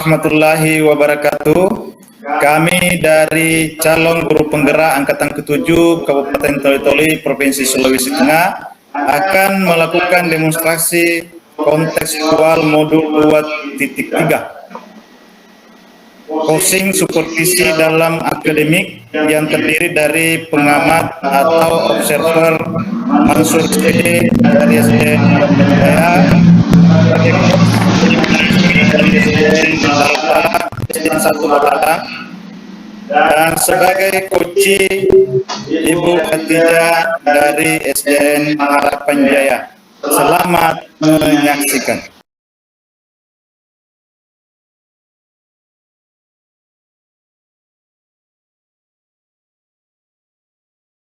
warahmatullahi wabarakatuh. Kami dari calon guru penggerak angkatan ke-7 Kabupaten Toli-Toli, Provinsi Sulawesi Tengah akan melakukan demonstrasi kontekstual modul 2.3. Coaching supervisi dalam akademik yang terdiri dari pengamat atau observer Mansur SPD dari SDN Jaya, dari SDN SDN 1 Batalang, dan sebagai coach Ibu Khatijah dari SDN Harapan Jaya. Selamat menyaksikan.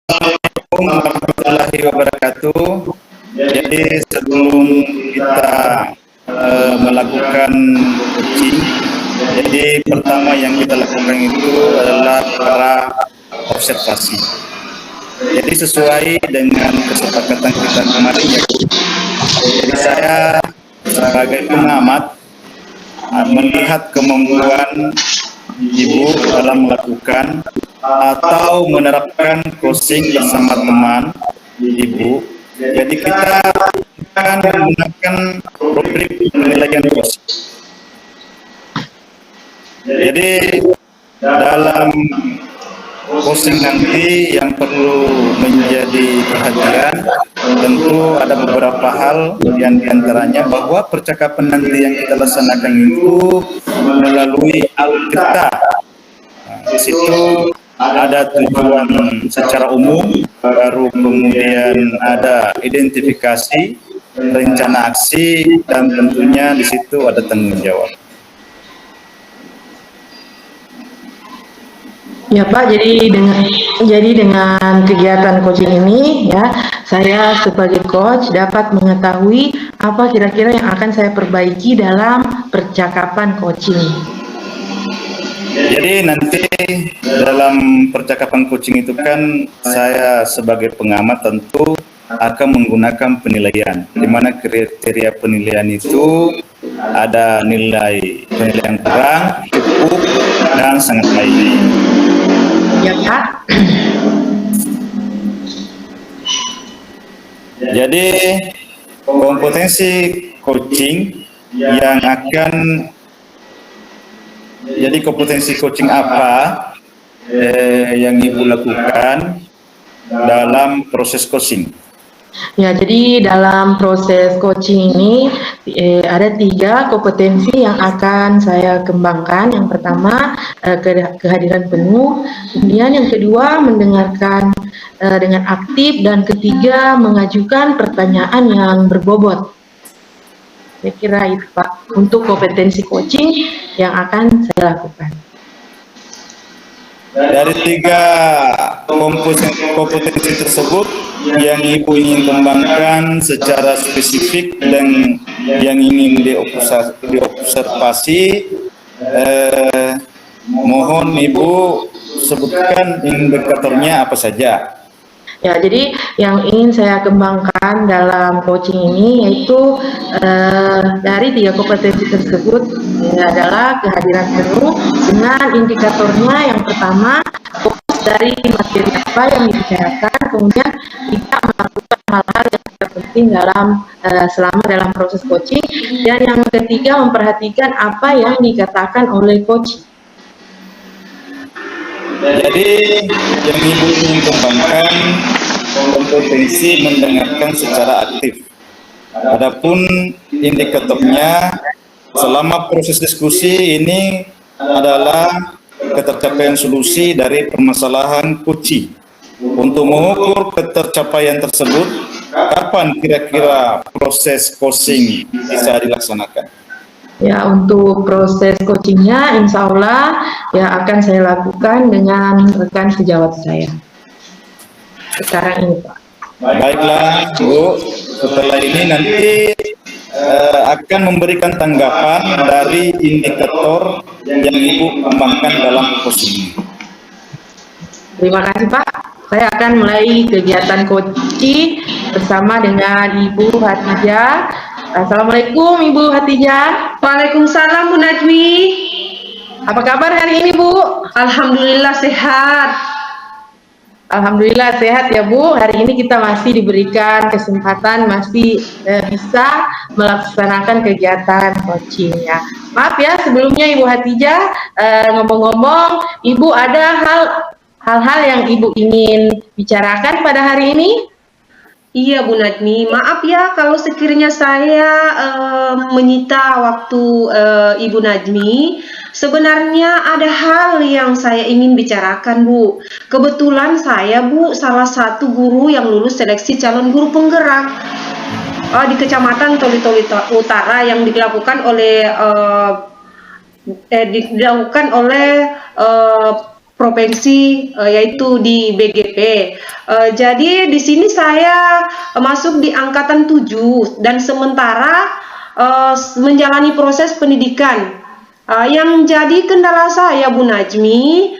Assalamualaikum warahmatullahi wabarakatuh. Jadi sebelum kita melakukan coaching, jadi pertama yang kita lakukan itu adalah para observasi. Jadi sesuai dengan kesepakatan kita kemarin, jadi saya sebagai pengamat melihat kemampuan Ibu dalam melakukan atau menerapkan coaching bersama teman Ibu. Jadi kita akan menggunakan rubrik penilaian coaching. Jadi dalam coaching nanti yang perlu menjadi perhatian tentu ada beberapa hal, yang diantaranya bahwa percakapan nanti yang kita laksanakan itu melalui Alkitab. Di situ ada tujuan secara umum, baru kemudian ada identifikasi, rencana aksi, dan tentunya di situ ada tanggung jawab. Ya Pak, jadi dengan kegiatan coaching ini ya, saya sebagai coach dapat mengetahui apa kira-kira yang akan saya perbaiki dalam percakapan coaching. Jadi nanti dalam percakapan coaching itu kan saya sebagai pengamat tentu akan menggunakan penilaian, di mana kriteria penilaian itu ada nilai penilaian kurang, cukup, dan sangat baik. Ya Pak. Jadi kompetensi coaching yang akan kompetensi coaching apa yang Ibu lakukan dalam proses coaching? Ya, jadi dalam proses coaching ini ada 3 kompetensi yang akan saya kembangkan. Yang pertama kehadiran penuh, kemudian yang kedua mendengarkan dengan aktif, dan ketiga mengajukan pertanyaan yang berbobot. Saya kira itu Pak untuk kompetensi coaching yang akan saya lakukan. Dari 3 kompetensi tersebut yang Ibu ingin kembangkan secara spesifik dan yang ingin diobservasi, mohon Ibu sebutkan indikatornya apa saja. Ya, jadi yang ingin saya kembangkan dalam coaching ini yaitu dari 3 kompetensi tersebut adalah kehadiran penuh dengan indikatornya. Yang pertama, fokus dari materi apa yang dibicarakan, kemudian tidak melakukan hal-hal yang tidak penting selama dalam proses coaching, dan yang ketiga memperhatikan apa yang dikatakan oleh coach. Jadi yang Ibu ingin kembangkan kompetensi mendengarkan secara aktif. Adapun indikatornya selama proses diskusi ini adalah ketercapaian solusi dari permasalahan coaching. Untuk mengukur ketercapaian tersebut, kapan kira-kira proses coaching bisa dilaksanakan? Ya, untuk proses coachingnya insya Allah ya akan saya lakukan dengan rekan sejawat saya sekarang ini Pak. Baiklah Bu, setelah ini nanti akan memberikan tanggapan dari indikator yang Ibu kembangkan dalam coaching. Terima kasih Pak. Saya akan mulai kegiatan coaching bersama dengan Ibu Khatijah. Assalamualaikum Ibu Khatijah. Waalaikumsalam Bu Najmi. Apa kabar hari ini, Bu? Alhamdulillah sehat. Alhamdulillah sehat ya, Bu. Hari ini kita masih diberikan kesempatan, masih bisa melaksanakan kegiatan coaching ya. Maaf ya sebelumnya Ibu Hatijah, ngomong-ngomong, Ibu ada hal-hal yang Ibu ingin bicarakan pada hari ini? Iya Bu Nadmi, maaf ya kalau sekiranya saya menyita waktu Ibu Nadmi. Sebenarnya ada hal yang saya ingin bicarakan Bu. Kebetulan saya Bu salah satu guru yang lulus seleksi calon guru penggerak di Kecamatan Toli-Toli Utara yang dilakukan oleh provinsi yaitu di BGP. Jadi di sini saya masuk di angkatan 7 dan sementara menjalani proses pendidikan. Yang jadi kendala saya Bu Najmi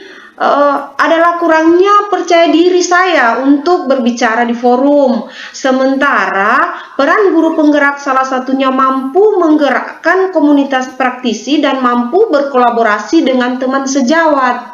adalah kurangnya percaya diri saya untuk berbicara di forum. Sementara peran guru penggerak salah satunya mampu menggerakkan komunitas praktisi dan mampu berkolaborasi dengan teman sejawat.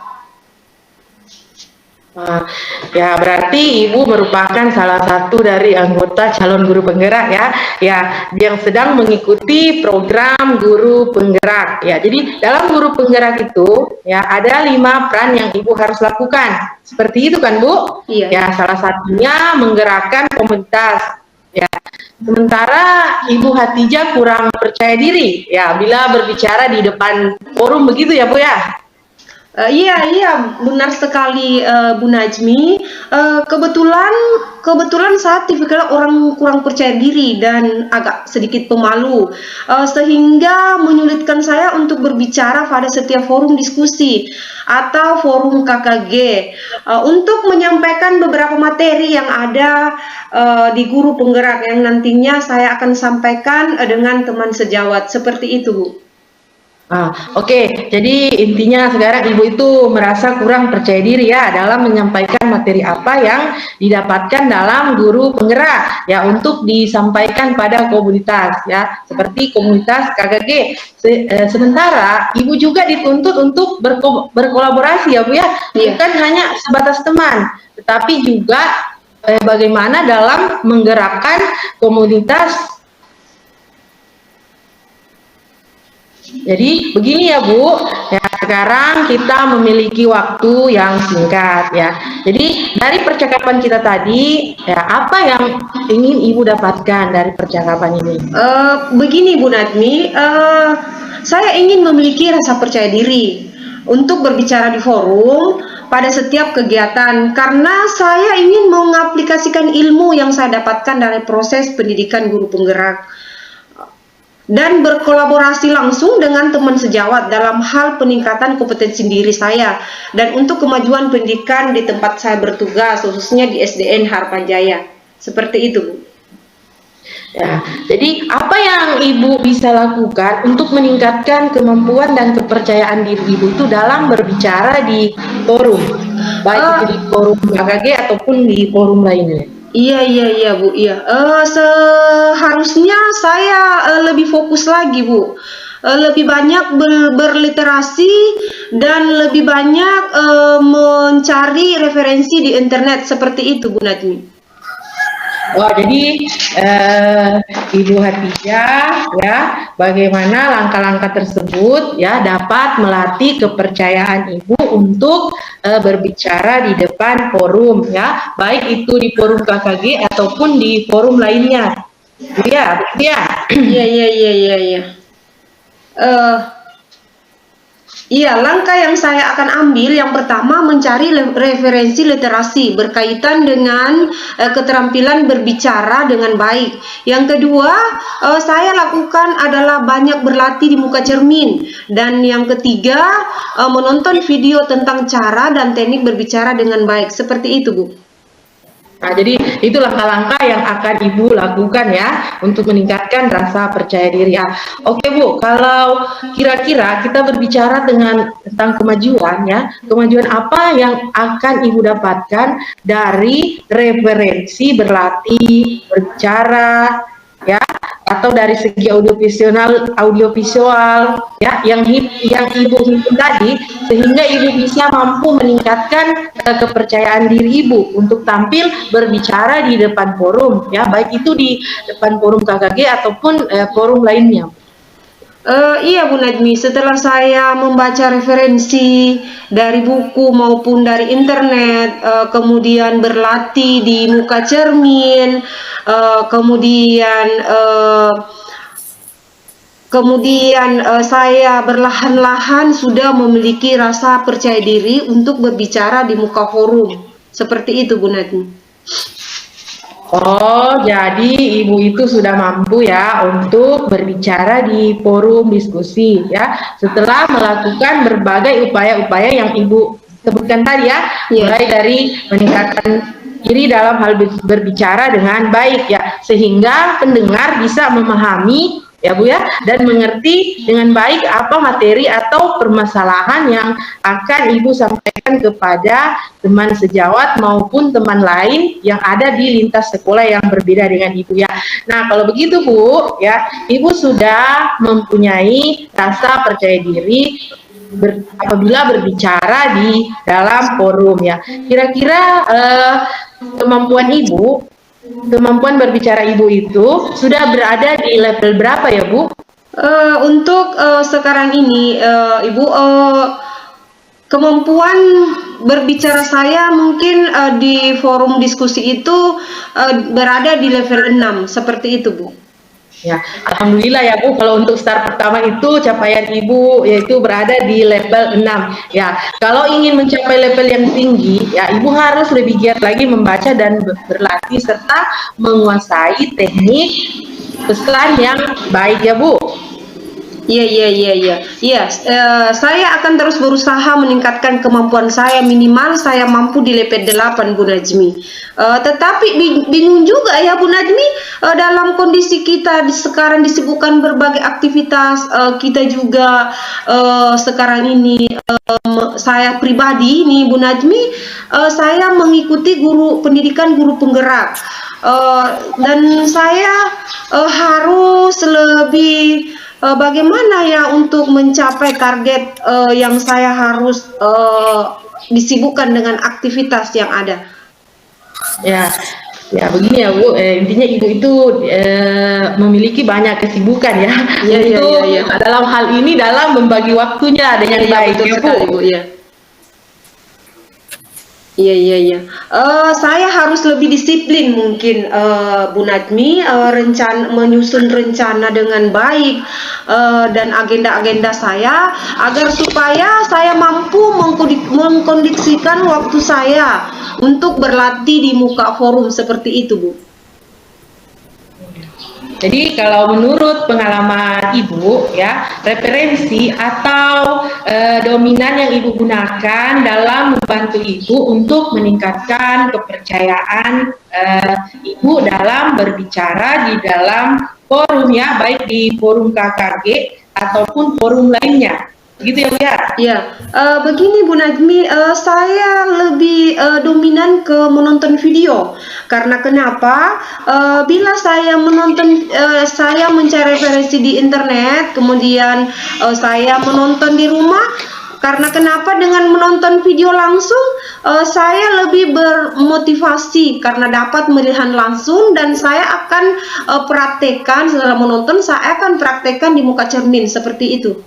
Ya berarti Ibu merupakan salah satu dari anggota calon guru penggerak ya yang sedang mengikuti program guru penggerak ya. Jadi dalam guru penggerak itu ya ada 5 peran yang Ibu harus lakukan. Seperti itu kan Bu? Iya. Ya salah satunya menggerakkan komunitas. Ya, sementara Ibu Hatijah kurang percaya diri ya bila berbicara di depan forum begitu ya Bu ya? Iya, benar sekali Bu Najmi. Kebetulan saya tipikal orang kurang percaya diri dan agak sedikit pemalu, sehingga menyulitkan saya untuk berbicara pada setiap forum diskusi atau forum KKG untuk menyampaikan beberapa materi yang ada di guru penggerak yang nantinya saya akan sampaikan dengan teman sejawat. Seperti itu Bu. Oke. Jadi intinya sekarang Ibu itu merasa kurang percaya diri ya dalam menyampaikan materi apa yang didapatkan dalam guru penggerak ya untuk disampaikan pada komunitas ya seperti komunitas KKG. Sementara Ibu juga dituntut untuk berkolaborasi ya Bu ya, bukan hanya sebatas teman, tetapi juga bagaimana dalam menggerakkan komunitas. Jadi begini ya Bu, ya sekarang kita memiliki waktu yang singkat ya. Jadi dari percakapan kita tadi, ya apa yang ingin Ibu dapatkan dari percakapan ini? Begini Bu Nadmi, saya ingin memiliki rasa percaya diri untuk berbicara di forum pada setiap kegiatan karena saya ingin mengaplikasikan ilmu yang saya dapatkan dari proses pendidikan guru penggerak dan berkolaborasi langsung dengan teman sejawat dalam hal peningkatan kompetensi diri saya dan untuk kemajuan pendidikan di tempat saya bertugas khususnya di SDN Harapan Jaya. Seperti itu Bu. Ya, jadi apa yang Ibu bisa lakukan untuk meningkatkan kemampuan dan kepercayaan diri Ibu itu dalam berbicara di forum, baik itu di forum KKG ataupun di forum lainnya? Iya Bu, iya. Seharusnya saya lebih fokus lagi Bu, lebih banyak berliterasi dan lebih banyak mencari referensi di internet seperti itu Bu Nadmi. Wah, jadi Ibu Hatijah ya, bagaimana langkah-langkah tersebut ya dapat melatih kepercayaan Ibu untuk berbicara di depan forum ya, baik itu di forum KKG ataupun di forum lainnya. Iya. Iya, langkah yang saya akan ambil yang pertama mencari referensi literasi berkaitan dengan keterampilan berbicara dengan baik. Yang kedua, saya lakukan adalah banyak berlatih di muka cermin. Dan yang ketiga, menonton video tentang cara dan teknik berbicara dengan baik. Seperti itu, Bu. Nah, jadi itu langkah-langkah yang akan Ibu lakukan ya untuk meningkatkan rasa percaya diri. Oke Bu, kalau kira-kira kita berbicara tentang kemajuan ya, kemajuan apa yang akan Ibu dapatkan dari referensi berlatih berbicara ya atau dari segi audiovisual ya yang ibu himpun tadi, sehingga ibu bisa mampu meningkatkan kepercayaan diri ibu untuk tampil berbicara di depan forum ya, baik itu di depan forum KKG ataupun forum lainnya. Iya Bu Najmi, setelah saya membaca referensi dari buku maupun dari internet, kemudian berlatih di muka cermin, kemudian saya berlahan-lahan sudah memiliki rasa percaya diri untuk berbicara di muka forum. Seperti itu Bu Najmi. Oh, jadi ibu itu sudah mampu ya untuk berbicara di forum diskusi ya, setelah melakukan berbagai upaya-upaya yang ibu sebutkan tadi ya, mulai dari meningkatkan diri dalam hal berbicara dengan baik ya, sehingga pendengar bisa memahami ya Bu ya, dan mengerti dengan baik apa materi atau permasalahan yang akan ibu sampaikan kepada teman sejawat maupun teman lain yang ada di lintas sekolah yang berbeda dengan ibu ya. Nah, kalau begitu Bu ya, ibu sudah mempunyai rasa percaya diri apabila berbicara di dalam forum ya. Kira-kira kemampuan berbicara ibu itu sudah berada di level berapa ya Bu? Untuk sekarang ini Ibu, kemampuan berbicara saya mungkin di forum diskusi itu berada di level 6, seperti itu Bu. Ya, alhamdulillah ya Bu, kalau untuk start pertama itu capaian ibu yaitu berada di level 6. Ya, kalau ingin mencapai level yang tinggi, ya ibu harus lebih giat lagi membaca dan berlatih serta menguasai teknik pesan yang baik ya Bu. Iya. Saya akan terus berusaha meningkatkan kemampuan saya, minimal saya mampu di level 8 Bu Najmi. Tetapi bingung juga ya Bu Najmi, dalam kondisi kita sekarang disibukkan berbagai aktivitas, kita juga sekarang ini saya pribadi ini Bu Najmi, saya mengikuti pendidikan guru penggerak, dan saya harus lebih bagaimana ya untuk mencapai target yang saya harus disibukkan dengan aktivitas yang ada. Ya begini ya Bu, intinya ibu itu memiliki banyak kesibukan ya. Iya. Dalam hal ini dalam membagi waktunya dengan baik ya Bu. Bu, ya. Iya. Saya harus lebih disiplin mungkin Bu Najmi, menyusun rencana dengan baik dan agenda-agenda saya agar supaya saya mampu mengkondisikan waktu saya untuk berlatih di muka forum seperti itu Bu. Jadi kalau menurut pengalaman ibu ya, referensi atau dominan yang ibu gunakan dalam membantu ibu untuk meningkatkan kepercayaan ibu dalam berbicara di dalam forum ya, baik di forum KKG ataupun forum lainnya. Gitu ya Bu ya? Ya, begini Bu Najmi, saya lebih dominan ke menonton video. Karena kenapa? Bila saya saya mencari referensi di internet, kemudian saya menonton di rumah. Karena kenapa? Dengan menonton video langsung, saya lebih bermotivasi karena dapat melihat langsung, dan saya akan praktekkan setelah menonton, saya akan praktekkan di muka cermin seperti itu.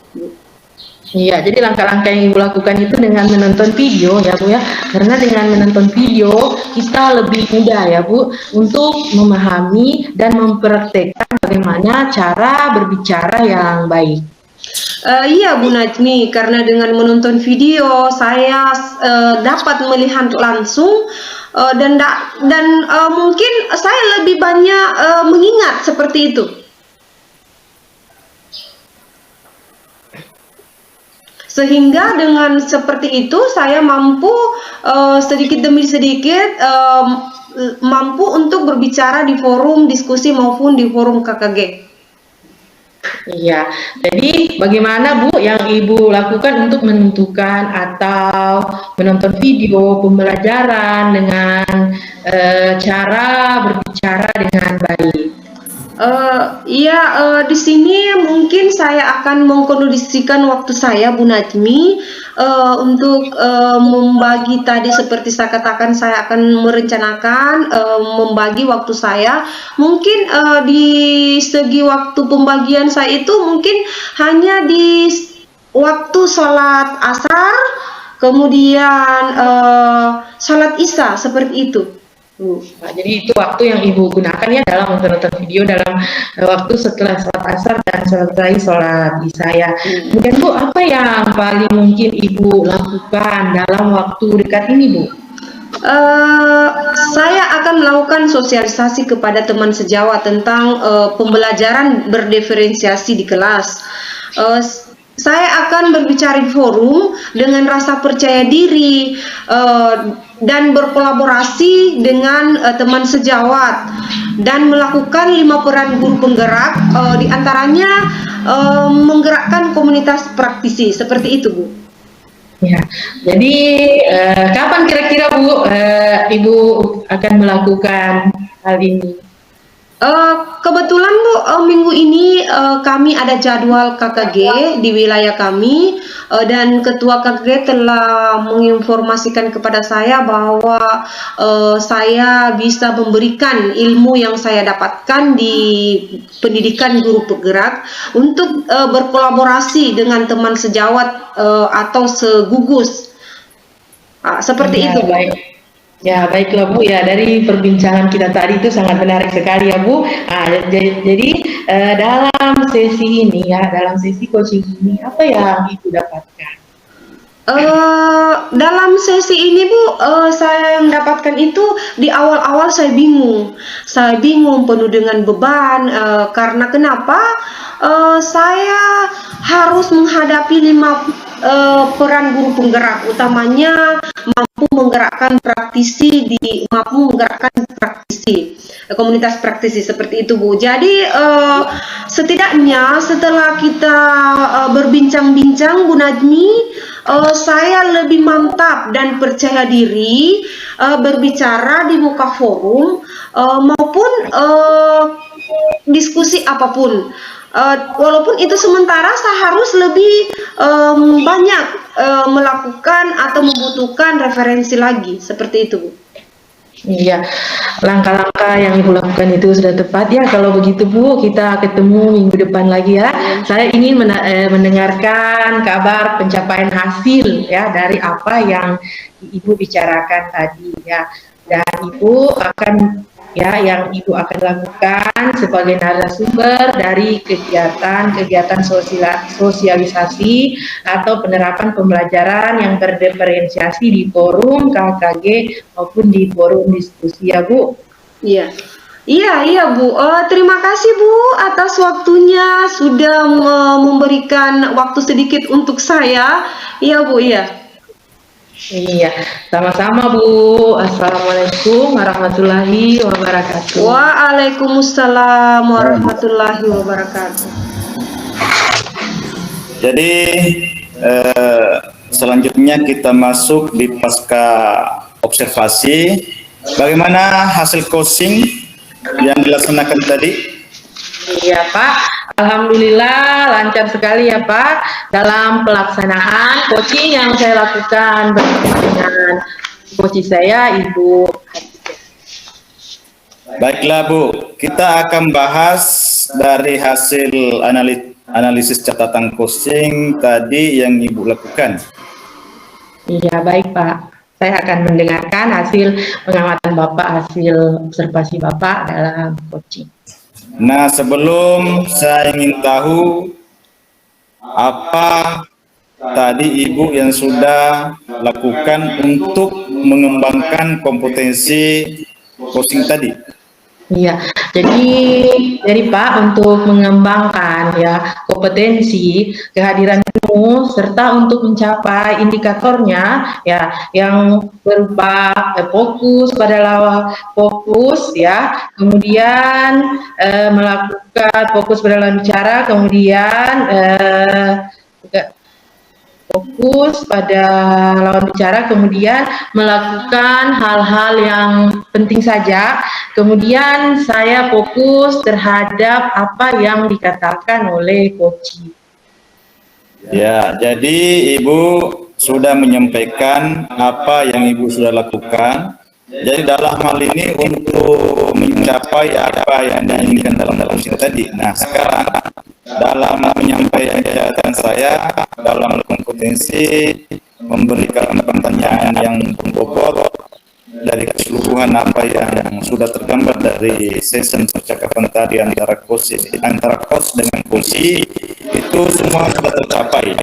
Iya, jadi langkah-langkah yang ibu lakukan itu dengan menonton video ya Bu ya, karena dengan menonton video kita lebih mudah ya Bu untuk memahami dan mempraktekkan bagaimana cara berbicara yang baik. Iya Bu Najmi, karena dengan menonton video saya dapat melihat langsung, dan mungkin saya lebih banyak mengingat seperti itu. Sehingga dengan seperti itu saya mampu sedikit demi sedikit mampu untuk berbicara di forum diskusi maupun di forum KKG. Iya, jadi bagaimana Bu yang ibu lakukan untuk menentukan atau menonton video pembelajaran dengan cara berbicara dengan baik? Iya, di sini mungkin saya akan mengkondisikan waktu saya, Bu Najmi, untuk membagi tadi seperti saya katakan saya akan merencanakan membagi waktu saya. Mungkin di segi waktu pembagian saya itu mungkin hanya di waktu sholat asar, kemudian sholat isya seperti itu. Nah, jadi itu waktu yang Ibu gunakan ya dalam menonton video dalam waktu setelah sholat asar dan selesai sholat isya ya. Kemudian Bu, apa yang paling mungkin Ibu lakukan dalam waktu dekat ini Bu? Saya akan melakukan sosialisasi kepada teman sejawat tentang pembelajaran berdiferensiasi di kelas. Saya akan berbicara di forum dengan rasa percaya diri dan berkolaborasi dengan teman sejawat dan melakukan 5 peran guru penggerak, diantaranya menggerakkan komunitas praktisi seperti itu, Bu. Ya, jadi kapan kira-kira Bu Ibu akan melakukan hal ini? Kebetulan Bu, minggu ini kami ada jadwal KKG di wilayah kami dan ketua KKG telah menginformasikan kepada saya bahwa saya bisa memberikan ilmu yang saya dapatkan di pendidikan guru penggerak untuk berkolaborasi dengan teman sejawat atau segugus. Seperti itu, Bu. Baik. Ya, baiklah Bu, ya dari perbincangan kita tadi itu sangat menarik sekali ya Bu. Nah, jadi dalam sesi ini ya, dalam sesi coaching ini apa yang Ibu dapatkan? Dalam sesi ini Bu, saya yang dapatkan itu di awal-awal saya bingung penuh dengan beban, karena kenapa saya harus menghadapi 5 peran guru penggerak, utamanya mampu menggerakkan komunitas praktisi seperti itu Bu. Jadi setidaknya setelah kita berbincang-bincang Bu Najmi, saya lebih mantap dan percaya diri berbicara di muka forum maupun diskusi apapun. Walaupun itu sementara, saya harus lebih banyak melakukan atau membutuhkan referensi lagi seperti itu, Bu. Iya, langkah-langkah yang Ibu lakukan itu sudah tepat ya. Kalau begitu Bu, kita ketemu minggu depan lagi ya. Saya ingin mendengarkan kabar pencapaian hasil ya dari apa yang Ibu bicarakan tadi ya. Dan Ibu akan yang Ibu akan lakukan sebagai narasumber dari kegiatan sosialisasi atau penerapan pembelajaran yang berdiferensiasi di forum KKG maupun di forum diskusi ya Bu. Iya. Iya Bu, terima kasih Bu atas waktunya sudah memberikan waktu sedikit untuk saya. Iya Bu, iya. Iya, sama-sama Bu. Assalamualaikum warahmatullahi wabarakatuh. Waalaikumsalam warahmatullahi wabarakatuh. Jadi selanjutnya kita masuk di pasca observasi. Bagaimana hasil coaching yang dilaksanakan tadi? Iya Pak, alhamdulillah lancar sekali ya Pak dalam pelaksanaan coaching yang saya lakukan bersama dengan coach saya Ibu. Baiklah Bu, kita akan bahas dari hasil analisis catatan coaching tadi yang Ibu lakukan. Iya baik Pak, saya akan mendengarkan hasil pengamatan Bapak, hasil observasi Bapak dalam coaching. Nah, sebelum saya ingin tahu apa tadi Ibu yang sudah lakukan untuk mengembangkan kompetensi coaching tadi. Iya, jadi Pak untuk mengembangkan ya kompetensi kehadiran ilmu serta untuk mencapai indikatornya ya yang berupa fokus ya, kemudian melakukan fokus pada lawan bicara, kemudian fokus pada lawan bicara, kemudian melakukan hal-hal yang penting saja, kemudian saya fokus terhadap apa yang dikatakan oleh coaching. Ya, jadi Ibu sudah menyampaikan apa yang Ibu sudah lakukan. Jadi dalam hal ini untuk mencapai apa yang diinginkan dalam coaching tadi. Nah, sekarang dalam menyampaikan catatan saya dalam kompetensi memberikan pertanyaan yang berbobot dari keseluruhan apa yang sudah tergambar dari sesi percakapan tadi antara coach dengan coach, itu semua sudah tercapai.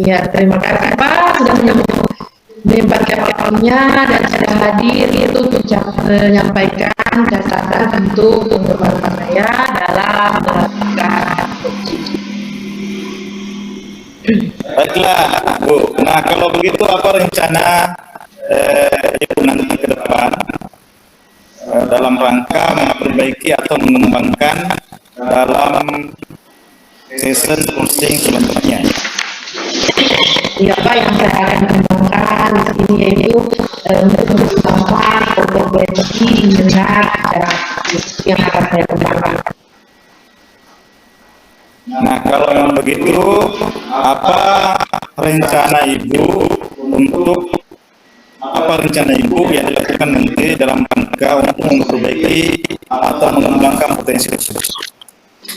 Ya, terima kasih Pak sudah menyempatkan waktunya dan sudah hadir itu menyampaikan catatan untuk penggemar saya dalam melakukan coaching. Baiklah, Bu. Nah, kalau begitu apa rencana Ibu nanti ke depan dalam rangka memperbaiki atau mengembangkan dalam season coaching selanjutnya? Ya Pak, yang saya akan kembangkan di sini yaitu untuk bersama kompetensi dengan cara yang akan saya kembangkan. Nah, kalau memang begitu, apa rencana Ibu yang dilakukan nanti dalam rangka untuk memperbaiki atau mengembangkan potensi tersebut?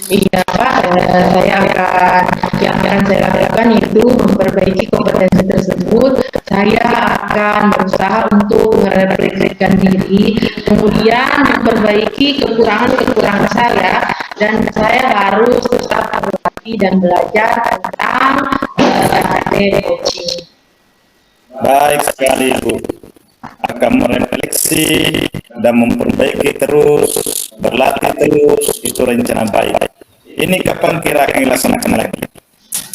Iya Pak, yang akan saya lakukan itu memperbaiki kompetensi tersebut. Saya akan berusaha untuk merefleksikan diri, kemudian memperbaiki kekurangan saya, dan saya harus tetap berlatih dan belajar tentang coaching. Baik sekali Ibu, akan merefleksi dan memperbaiki terus, berlatih terus, itu rencana baik. Ini kapan kira akan dilaksanakan lagi?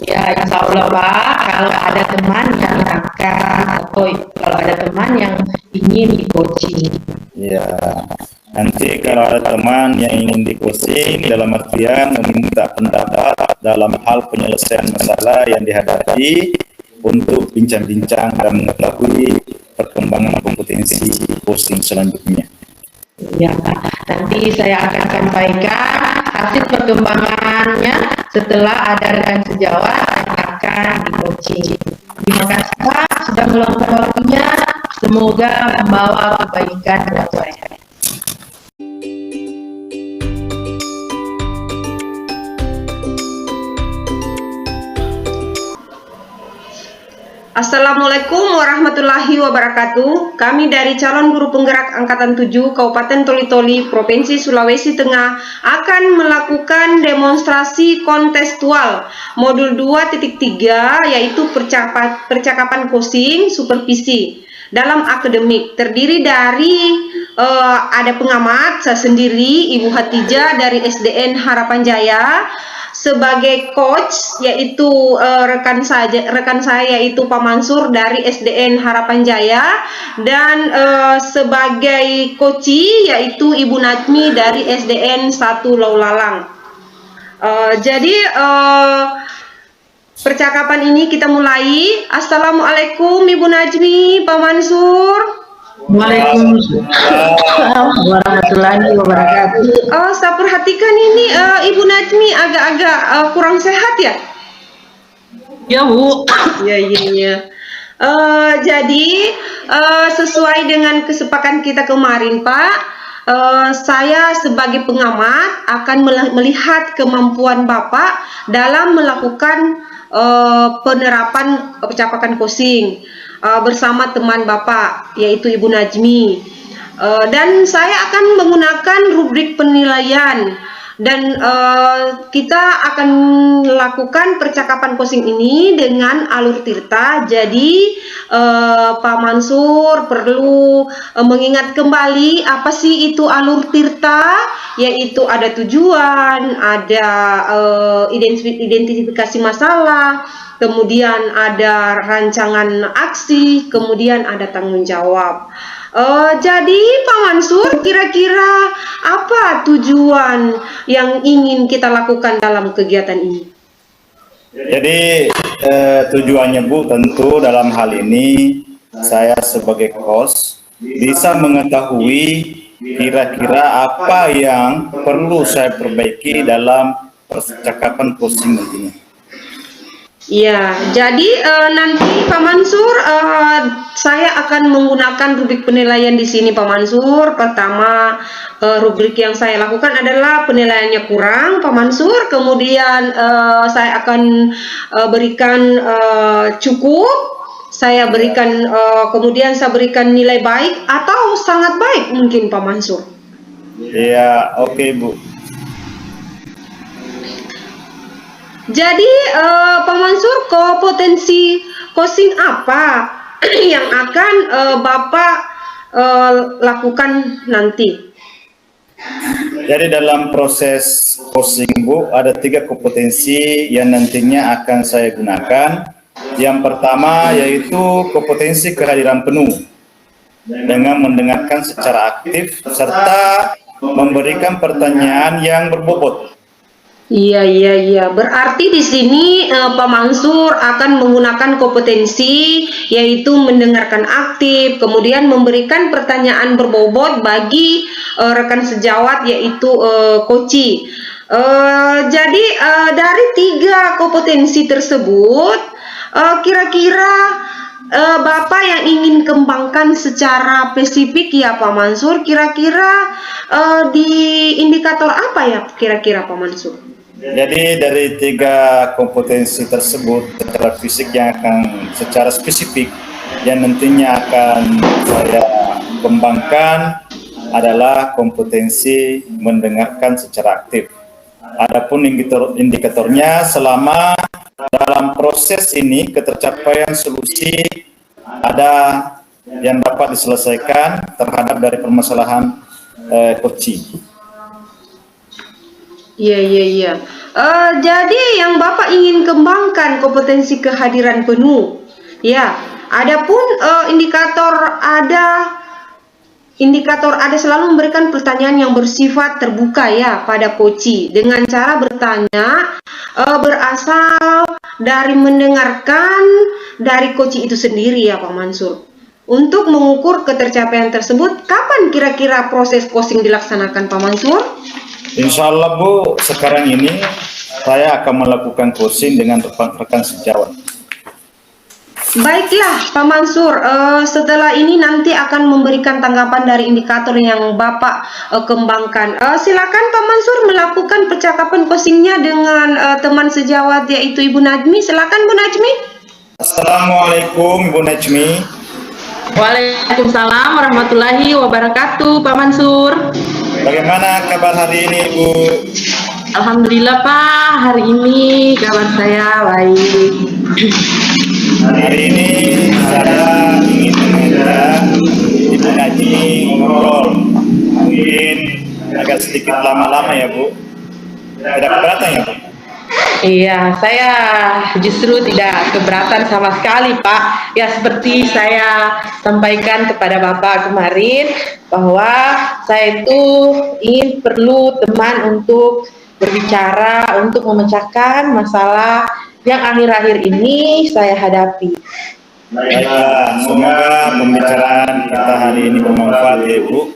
Ya, insya Allah Pak, kalau ada teman yang akan atau kalau ada teman yang ingin di coaching. Ya, nanti kalau ada teman yang ingin di coaching dalam artian meminta pendapat dalam hal penyelesaian masalah yang dihadapi untuk bincang-bincang dan mengetahui perkembangan kompetensi coaching selanjutnya. Ya, nanti saya akan sampaikan hasil perkembangannya setelah ada rekan sejawat yang akan di coaching. Terima kasih Pak sudah meluangkan waktunya. Semoga membawa kebaikan buat saya. Assalamualaikum warahmatullahi wabarakatuh. Kami dari calon guru penggerak Angkatan 7 Kabupaten Toli-Toli, Provinsi Sulawesi Tengah akan melakukan demonstrasi kontekstual modul 2.3 yaitu percakapan coaching supervisi dalam akademik. Terdiri dari ada pengamat, saya sendiri Ibu Hatijah dari SDN Harapan Jaya, sebagai coach yaitu rekan saya yaitu Pak Mansur dari SDN Harapan Jaya, dan sebagai coachi yaitu Ibu Najmi dari SDN 1 Laulalang. Jadi percakapan ini kita mulai. Assalamualaikum Ibu Najmi, Pak Mansur. Waalaikumsalam warahmatullahi wabarakatuh. Saya perhatikan ini Ibu Najmi agak-agak kurang sehat ya? Ya Bu. Iya. Jadi sesuai dengan kesepakatan kita kemarin Pak, saya sebagai pengamat akan melihat kemampuan Bapak dalam melakukan penerapan percakapan coaching bersama teman Bapak yaitu Ibu Najmi, dan saya akan menggunakan rubrik penilaian, dan kita akan lakukan percakapan coaching ini dengan alur tirta. Jadi Pak Mansur perlu mengingat kembali apa sih itu alur tirta, yaitu ada tujuan, ada identifikasi masalah, kemudian ada rancangan aksi, kemudian ada tanggung jawab. Jadi Pak Mansur, kira-kira apa tujuan yang ingin kita lakukan dalam kegiatan ini? Jadi tujuannya Bu, tentu dalam hal ini saya sebagai host bisa mengetahui kira-kira apa yang perlu saya perbaiki dalam percakapan coaching nantinya. Ya, jadi nanti Pak Mansur, saya akan menggunakan rubrik penilaian di sini Pak Mansur. Pertama, rubrik yang saya lakukan adalah penilaiannya kurang Pak Mansur. Kemudian saya akan berikan cukup. Saya berikan kemudian saya berikan nilai baik atau sangat baik mungkin Pak Mansur. Ya, oke Bu. Jadi Pak Mansur, kompetensi coaching apa yang akan Bapak lakukan nanti? Jadi dalam proses coaching Bu, ada 3 kompetensi yang nantinya akan saya gunakan. Yang pertama yaitu kompetensi kehadiran penuh dengan mendengarkan secara aktif serta memberikan pertanyaan yang berbobot. Iya. Berarti di sini Pak Mansur akan menggunakan kompetensi yaitu mendengarkan aktif, kemudian memberikan pertanyaan berbobot bagi rekan sejawat yaitu Koci. Jadi dari 3 kompetensi tersebut, kira-kira Bapak yang ingin kembangkan secara spesifik ya Pak Mansur, kira-kira di indikator apa ya kira-kira Pak Mansur? Jadi dari 3 kompetensi tersebut secara fisik yang akan secara spesifik yang nantinya akan saya kembangkan adalah kompetensi mendengarkan secara aktif. Adapun indikatornya selama dalam proses ini ketercapaian solusi ada yang dapat diselesaikan terhadap dari permasalahan coaching. Iya. Jadi yang Bapak ingin kembangkan kompetensi kehadiran penuh. Ya, adapun indikator ada selalu memberikan pertanyaan yang bersifat terbuka ya pada Koci dengan cara bertanya berasal dari mendengarkan dari Koci itu sendiri ya Pak Mansur. Untuk mengukur ketercapaian tersebut, kapan kira-kira proses coaching dilaksanakan Pak Mansur? Insya Allah Bu, sekarang ini saya akan melakukan coaching dengan rekan sejawat. Baiklah Pak Mansur, setelah ini nanti akan memberikan tanggapan dari indikator yang Bapak kembangkan. Silakan Pak Mansur melakukan percakapan coachingnya dengan teman sejawat yaitu Ibu Najmi. Silakan Bu Najmi. Assalamualaikum Ibu Najmi. Waalaikumsalam warahmatullahi wabarakatuh Pak Mansur. Bagaimana kabar hari ini Ibu? Alhamdulillah Pak, hari ini kabar saya baik. Hari ini saya ingin mengajak Ibu Najmi ngobrol. Mungkin agak sedikit lama-lama ya Bu. Tidak keberatan ya Bu? Iya, saya justru tidak keberatan sama sekali Pak. Ya seperti saya sampaikan kepada Bapak kemarin bahwa saya itu ingin perlu teman untuk berbicara, untuk memecahkan masalah yang akhir-akhir ini saya hadapi. Baiklah, semoga pembicaraan kita hari ini bermanfaat ya Bu.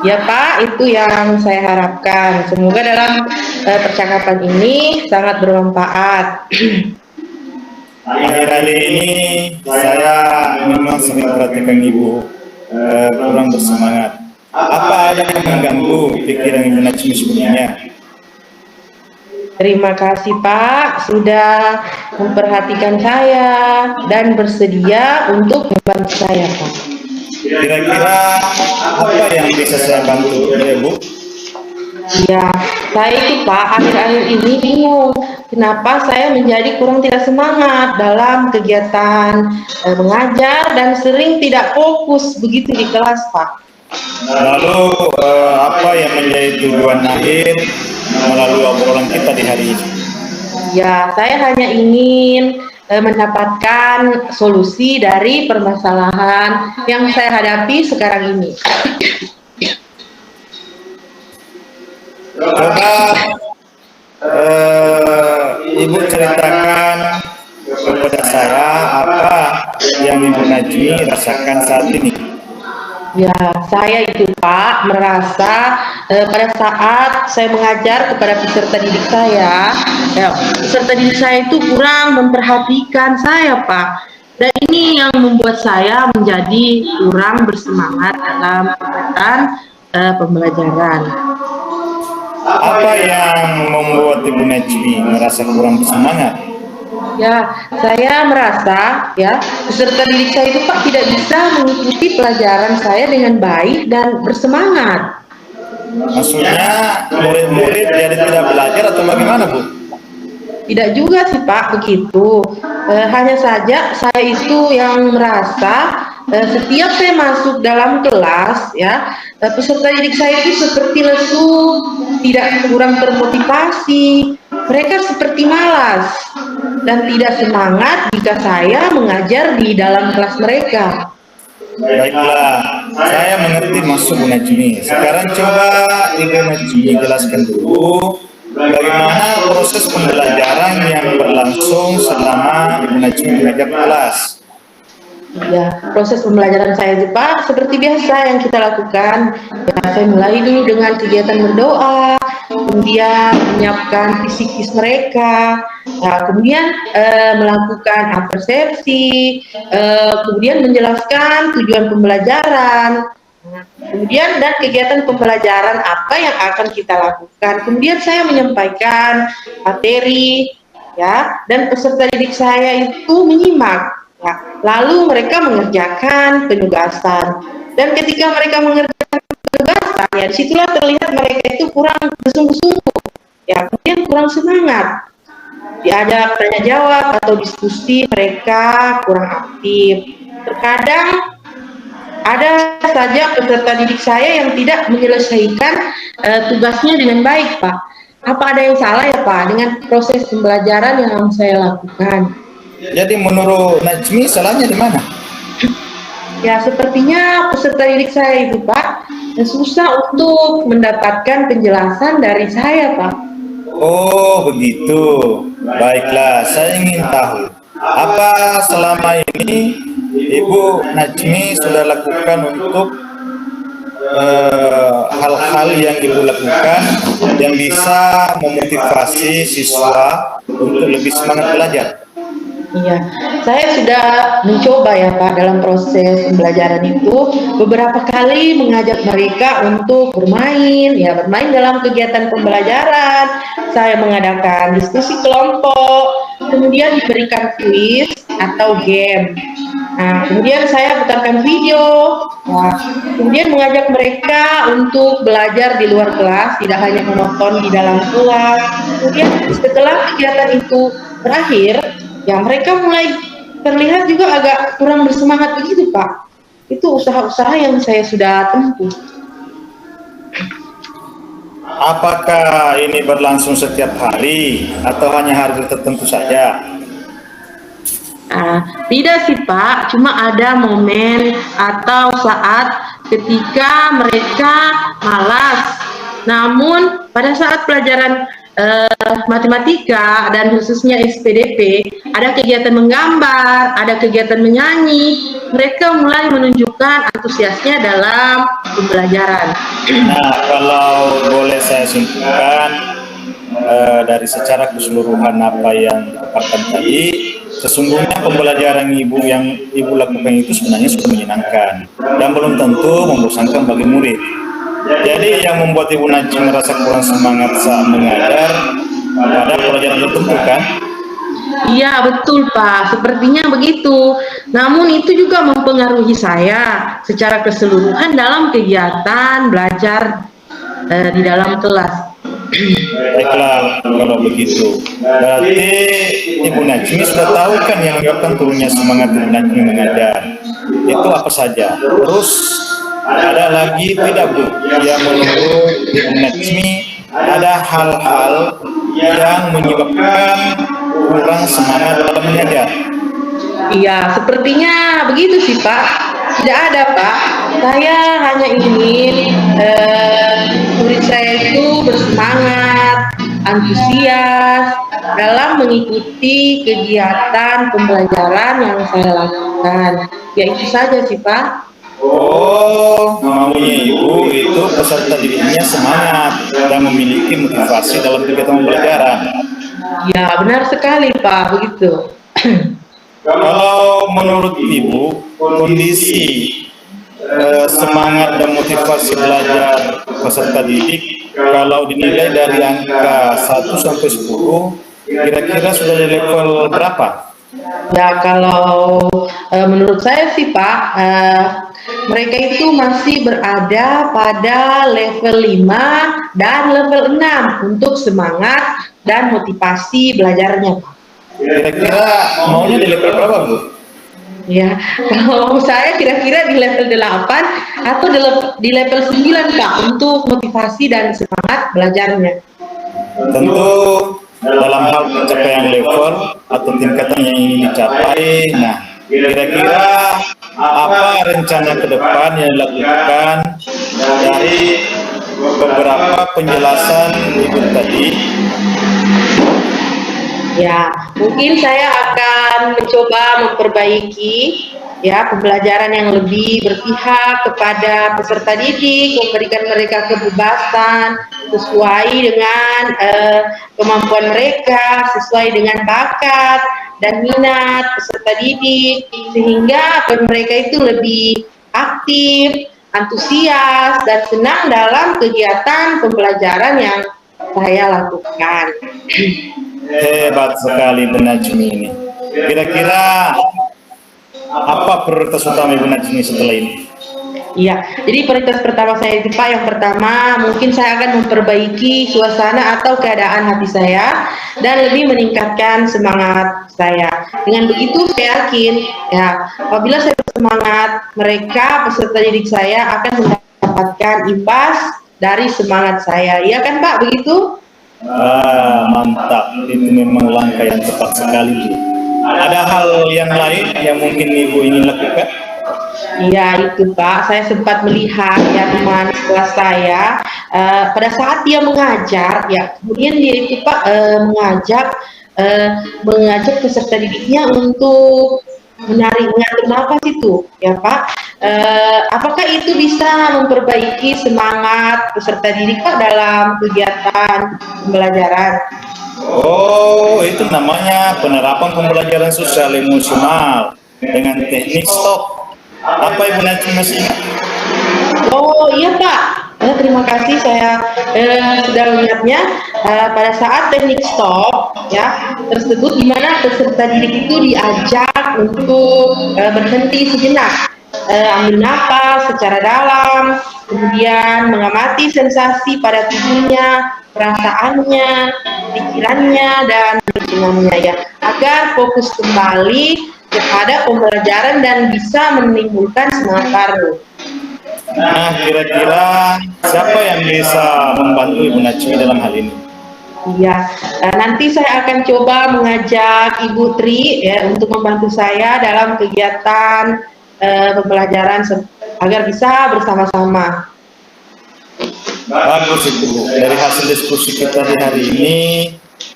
Ya Pak, itu yang saya harapkan. Semoga dalam percakapan ini sangat bermanfaat. Akhir-akhir ini saya memang sering perhatikan Ibu kurang bersemangat. Apa ada yang mengganggu pikiran Ibu Najmi sebelumnya? Terima kasih Pak sudah memperhatikan saya dan bersedia untuk membantu saya Pak. Kira-kira apa yang bisa saya bantu ya Bu? Ya, saya itu Pak akhir-akhir ini bingung kenapa saya menjadi kurang tidak semangat dalam kegiatan mengajar dan sering tidak fokus begitu di kelas Pak. Lalu apa yang menjadi tujuan akhir melalui obrolan kita di hari ini? Ya, saya hanya ingin mendapatkan solusi dari permasalahan yang saya hadapi sekarang ini. Coba Ibu ceritakan Najmi rasakan saat ini? Ya, saya itu Pak merasa pada saat saya mengajar kepada peserta didik saya, ya, peserta didik saya itu kurang memperhatikan saya Pak. Dan ini yang membuat saya menjadi kurang bersemangat dalam kegiatan pembelajaran. Apa yang membuat Ibu Najmi merasa kurang bersemangat? Ya, saya merasa ya peserta didik saya itu Pak tidak bisa mengikuti pelajaran saya dengan baik dan bersemangat. Maksudnya murid-murid jadi tidak belajar atau bagaimana, Bu? Tidak juga sih Pak begitu. Hanya saja saya itu yang merasa setiap saya masuk dalam kelas ya peserta didik saya itu seperti lesu, tidak kurang termotivasi. Mereka seperti malas dan tidak semangat jika saya mengajar di dalam kelas mereka. Baiklah, saya mengerti maksud Bu Najmi. Sekarang coba Ibu Najmi jelaskan dulu bagaimana proses pembelajaran yang berlangsung selama Ibu Najmi mengajar kelas. Ya, proses pembelajaran saya itu Pak seperti biasa yang kita lakukan. Ya, saya mulai dulu dengan kegiatan berdoa, kemudian menyiapkan psikis mereka, nah, kemudian melakukan persepsi, kemudian menjelaskan tujuan pembelajaran, kemudian dan kegiatan pembelajaran apa yang akan kita lakukan. Kemudian saya menyampaikan materi, ya, dan peserta didik saya itu menyimak. Ya, lalu mereka mengerjakan penugasan dan ketika mereka mengerjakan penugasan ya disitulah terlihat mereka itu kurang bersungguh-sungguh ya kemudian kurang semangat diajak tanya jawab atau diskusi mereka kurang aktif. Terkadang ada saja peserta didik saya yang tidak menyelesaikan tugasnya dengan baik Pak. Apa ada yang salah ya Pak dengan proses pembelajaran yang saya lakukan? Jadi menurut Najmi salahnya di mana? Ya, sepertinya peserta didik saya itu Pak susah untuk mendapatkan penjelasan dari saya Pak. Oh begitu. Baiklah, saya ingin tahu apa selama ini Ibu Najmi sudah lakukan untuk hal-hal yang Ibu lakukan yang bisa memotivasi siswa untuk lebih semangat belajar. Iya, saya sudah mencoba ya Pak dalam proses pembelajaran itu beberapa kali mengajak mereka untuk bermain, ya bermain dalam kegiatan pembelajaran. Saya mengadakan diskusi kelompok, kemudian diberikan kuis atau game. Nah, kemudian saya putarkan video, nah, kemudian mengajak mereka untuk belajar di luar kelas, tidak hanya menonton di dalam kelas. Kemudian setelah kegiatan itu berakhir, ya mereka mulai terlihat juga agak kurang bersemangat begitu Pak. Itu usaha-usaha yang saya sudah tempuh. Apakah ini berlangsung setiap hari atau hanya hari tertentu saja? Tidak sih Pak, cuma ada momen atau saat ketika mereka malas. Namun pada saat pelajaran matematika dan khususnya SPDP ada kegiatan menggambar, ada kegiatan menyanyi, mereka mulai menunjukkan antusiasnya dalam pembelajaran. Nah, kalau boleh saya simpulkan dari secara keseluruhan apa yang dipaparkan tadi, sesungguhnya pembelajaran yang Ibu lakukan itu sebenarnya sudah menyenangkan dan belum tentu membosankan bagi murid. Jadi yang membuat Ibu Najmi merasa kurang semangat saat mengajar pada pelajaran tertentu kan? Iya betul Pak, sepertinya begitu. Namun itu juga mempengaruhi saya secara keseluruhan dalam kegiatan belajar di dalam kelas. Baiklah, kalau begitu berarti Ibu Najmi sudah tahu kan yang menyebabkan turunnya semangat Ibu Najmi mengajar itu apa saja. Terus ada lagi tidak Bu yang menurut Ibu Najmi ada hal-hal yang menyebabkan kurang semangat dalam mengajar? Iya, sepertinya begitu sih Pak. Tidak ada Pak. Saya hanya ingin murid saya itu bersemangat, antusias, dalam mengikuti kegiatan pembelajaran yang saya lakukan. Ya itu saja sih Pak. Oh, maunya Ibu itu peserta didiknya semangat dan memiliki motivasi dalam kegiatan pembelajaran. Ya benar sekali Pak, begitu. Kalau menurut Ibu, kondisi semangat dan motivasi belajar peserta didik kalau dinilai dari angka 1 sampai 10, kira-kira sudah di level berapa? Ya kalau menurut saya sih Pak, mereka itu masih berada pada level 5 dan level 6 untuk semangat dan motivasi belajarnya Pak. Kira-kira maunya di level berapa, Bu? Ya, kalau saya kira-kira di level 8 atau di level 9 Pak untuk motivasi dan semangat belajarnya. Tentu dalam hal pencapaian level atau tingkatan yang ingin dicapai, nah kira-kira apa rencana ke depan yang dilakukan dari beberapa penjelasan Ibu tadi? Ya, mungkin saya akan mencoba memperbaiki ya pembelajaran yang lebih berpihak kepada peserta didik, memberikan mereka kebebasan sesuai dengan kemampuan mereka, sesuai dengan bakat dan minat peserta didik, sehingga mereka itu lebih aktif, antusias, dan senang dalam kegiatan pembelajaran yang saya lakukan. Hebat sekali Bu Najmi ini. Kira-kira apa prioritas utama Ibu Najmi setelah ini? Iya, jadi prioritas pertama saya itu Pak, yang pertama mungkin saya akan memperbaiki suasana atau keadaan hati saya dan lebih meningkatkan semangat saya. Dengan begitu saya yakin ya apabila saya bersemangat, mereka peserta didik saya akan mendapatkan imbas dari semangat saya. Iya kan Pak, begitu? Mantap, itu memang langkah yang tepat sekali Bu. Ada hal yang lain yang mungkin Ibu ingin lakukan? Iya itu Pak, saya sempat melihat ya teman kelas saya pada saat dia mengajar ya, kemudian dia itu Pak mengajak peserta didiknya untuk mengatur nafas itu ya Pak. Apakah itu bisa memperbaiki semangat peserta didik Pak dalam kegiatan pembelajaran? Oh, itu namanya penerapan pembelajaran sosial emosional dengan teknik stop. Apa Ibu Najmi masih ingat? Oh iya Pak, terima kasih saya sudah mengingatnya. Pada saat teknik stop ya tersebut, di mana peserta didik itu diajak untuk berhenti sejenak, ambil napas secara dalam, kemudian mengamati sensasi pada tubuhnya, perasaannya, pikirannya, dan lingkungannya ya, agar fokus kembali kepada pembelajaran dan bisa menimbulkan semangat baru. Nah, kira-kira siapa yang bisa membantu Ibu Najmi dalam hal ini? Iya, nanti saya akan coba mengajak Ibu Tri ya untuk membantu saya dalam kegiatan pembelajaran agar bisa bersama-sama. Bagus itu Bu. Dari hasil diskusi kita di hari ini,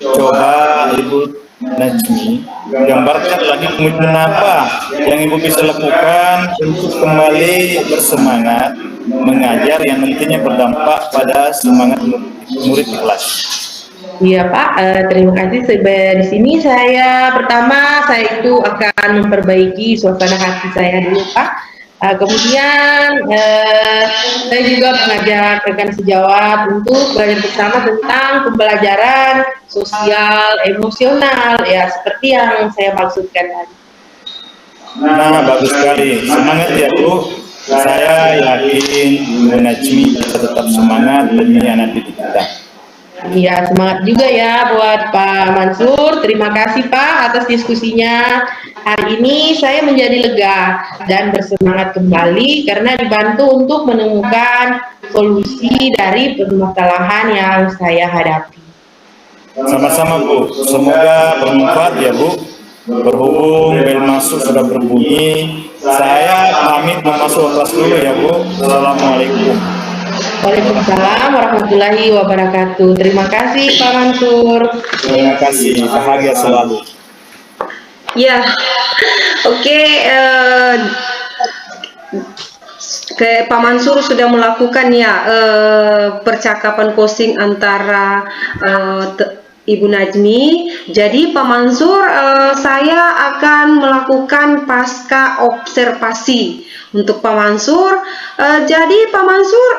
coba Ibu Najmi gambarkan lagi komitmen apa yang Ibu bisa lakukan untuk kembali bersemangat mengajar yang nantinya berdampak pada semangat murid di kelas. Iya Pak, terima kasih. Di sini pertama saya itu akan memperbaiki suasana hati saya dulu Pak. Kemudian saya juga mengajak rekan sejawat untuk belajar bersama tentang pembelajaran sosial emosional ya, seperti yang saya maksudkan tadi. Nah, bagus sekali. Semangat ya Bu. Saya yakin Bu Najmi bisa tetap semangat demi anak didik kita. Iya, semangat juga ya buat Pak Mansur. Terima kasih Pak atas diskusinya. Hari ini saya menjadi lega dan bersemangat kembali karena dibantu untuk menemukan solusi dari permasalahan yang saya hadapi. Sama-sama Bu. Semoga bermanfaat ya Bu. Berhubung bel masuk sudah berbunyi, saya pamit mau masuk kelas dulu ya Bu. Assalamualaikum. Waalaikumsalam warahmatullahi wabarakatuh. Terima kasih Pak Mansur. Terima kasih, bahagia selalu. Ya, oke. Pak Mansur sudah melakukan ya percakapan coaching antara Ibu Najmi. Jadi Pak Mansur, saya akan melakukan pasca observasi untuk Pak Mansur. Jadi Pak Mansur,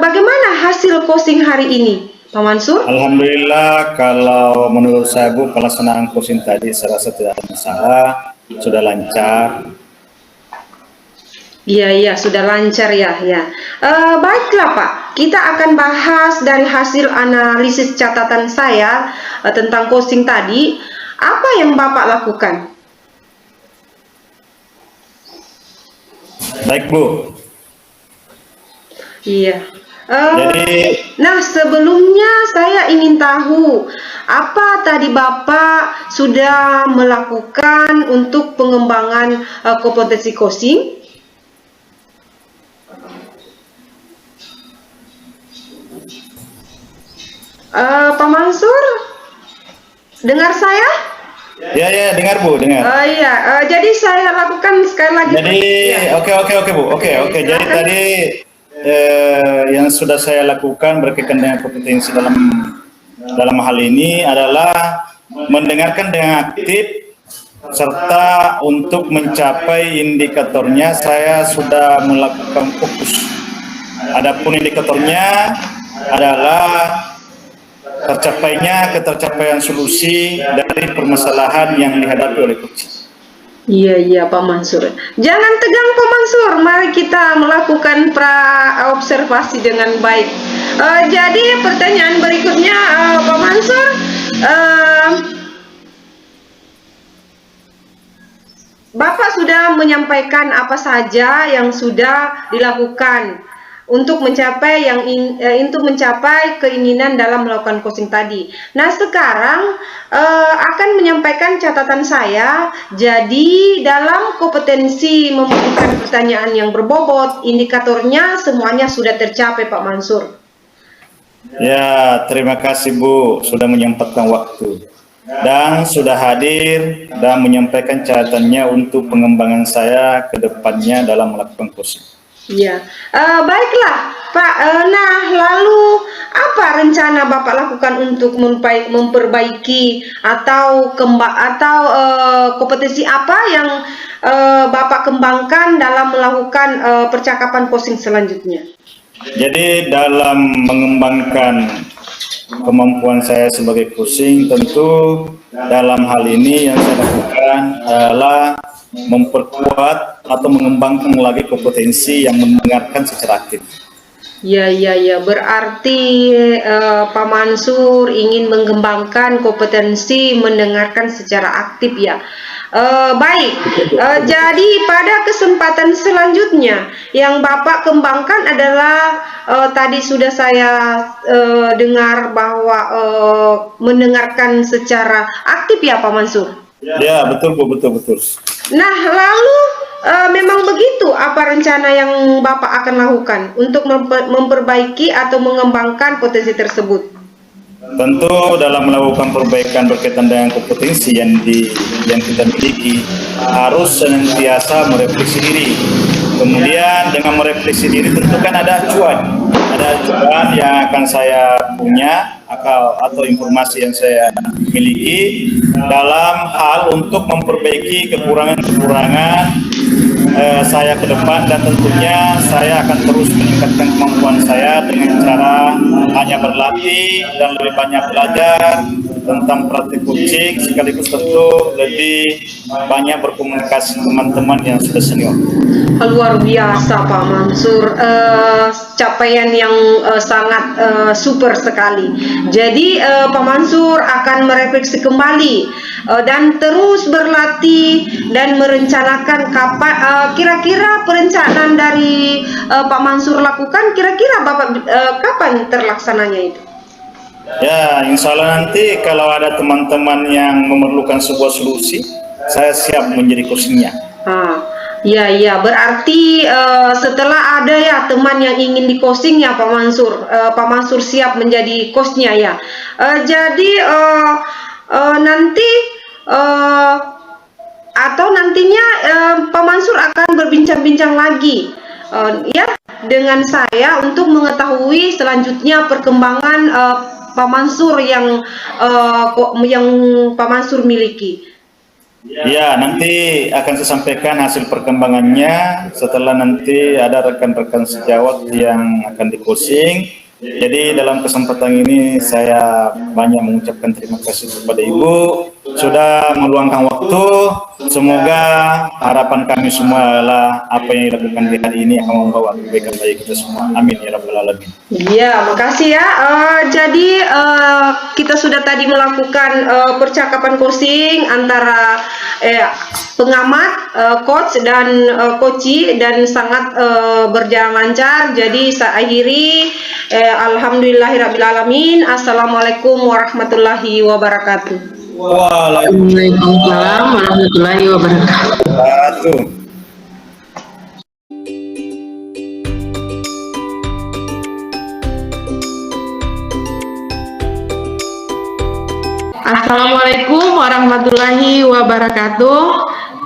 bagaimana hasil coaching hari ini, Pak Mansur? Alhamdulillah, kalau menurut saya Bu, pelaksanaan coaching tadi saya rasa tidak ada masalah, sudah lancar. Iya, sudah lancar ya. Baiklah Pak, kita akan bahas dari hasil analisis catatan saya tentang coaching tadi. Apa yang Bapak lakukan? Baik Bu. Iya. Jadi, Nah, sebelumnya saya ingin tahu apa tadi Bapak sudah melakukan untuk pengembangan kompetensi coaching? Pak Mansur, dengar saya? ya dengar Bu, dengar. Jadi saya lakukan sekali lagi. Jadi, oke Bu, oke. Jadi tadi yang sudah saya lakukan berkaitan dengan kompetensi dalam hal ini adalah mendengarkan dengan aktif serta untuk mencapai indikatornya saya sudah melakukan fokus. Adapun indikatornya adalah ketercapaian solusi dari permasalahan yang dihadapi oleh coaching. Iya Pak Mansur. Jangan tegang Pak Mansur. Mari kita melakukan observasi dengan baik. Jadi pertanyaan berikutnya Pak Mansur, Bapak sudah menyampaikan apa saja yang sudah dilakukan untuk mencapai untuk mencapai keinginan dalam melakukan coaching tadi. Nah, sekarang akan menyampaikan catatan saya. Jadi dalam kompetensi memberikan pertanyaan yang berbobot, indikatornya semuanya sudah tercapai Pak Mansur. Ya, terima kasih Bu sudah menyempatkan waktu dan sudah hadir dan menyampaikan catatannya untuk pengembangan saya ke depannya dalam melakukan coaching. Iya, baiklah Pak. Nah, lalu apa rencana Bapak lakukan untuk memperbaiki atau kompetensi apa yang Bapak kembangkan dalam melakukan percakapan coaching selanjutnya? Jadi dalam mengembangkan kemampuan saya sebagai coaching, tentu dalam hal ini yang saya lakukan adalah memperkuat atau mengembangkan lagi kompetensi yang mendengarkan secara aktif. Ya. Berarti Pak Mansur ingin mengembangkan kompetensi mendengarkan secara aktif ya. Baik. Jadi pada kesempatan selanjutnya yang Bapak kembangkan adalah tadi sudah saya dengar bahwa mendengarkan secara aktif ya Pak Mansur. Ya, betul Bu, betul. Nah, lalu memang begitu apa rencana yang Bapak akan lakukan untuk memperbaiki atau mengembangkan potensi tersebut? Tentu dalam melakukan perbaikan berkaitan dengan kompetensi yang kita miliki harus senantiasa merefleksi diri. Kemudian dengan merefleksi diri tentu kan ada acuan yang akan saya punya atau informasi yang saya miliki dalam hal untuk memperbaiki kekurangan saya ke depan, dan tentunya saya akan terus meningkatkan kemampuan saya dengan cara hanya berlatih dan lebih banyak belajar tentang praktik coaching, sekaligus tentu lebih banyak berkomunikasi teman-teman yang sudah senior. Luar biasa Pak Mansur, capaian yang sangat super sekali. Jadi Pak Mansur akan merefleksi kembali dan terus berlatih dan merencanakan kapan kira-kira perencanaan dari Pak Mansur lakukan, kira-kira Bapak kapan terlaksananya itu? Ya, insya Allah nanti kalau ada teman-teman yang memerlukan sebuah solusi, saya siap menjadi coachingnya. Ya, ya, berarti setelah ada ya teman yang ingin di coaching ya Pak Mansur, Pak Mansur siap menjadi coachnya ya. Jadi nanti eh, atau nantinya Pak Mansur akan berbincang-bincang lagi ya dengan saya untuk mengetahui selanjutnya perkembangan Pak Mansur yang Pak Mansur miliki. Ya, nanti akan saya sampaikan hasil perkembangannya setelah nanti ada rekan-rekan sejawat yang akan di-coaching. Jadi dalam kesempatan ini saya banyak mengucapkan terima kasih kepada Ibu sudah meluangkan waktu. Semoga harapan kami semua adalah apa yang dilakukan di hari ini akan membawa kebaikan bagi kita semua. Amin ya rabbal alamin. Iya, makasih ya. Jadi kita sudah tadi melakukan percakapan coaching antara pengamat, coach dan coachi dan sangat berjalan lancar. Jadi saya akhiri alhamdulillahirabbil alamin. Assalamualaikum warahmatullahi wabarakatuh. Waalaikumsalam warahmatullahi wabarakatuh. Assalamualaikum warahmatullahi wabarakatuh.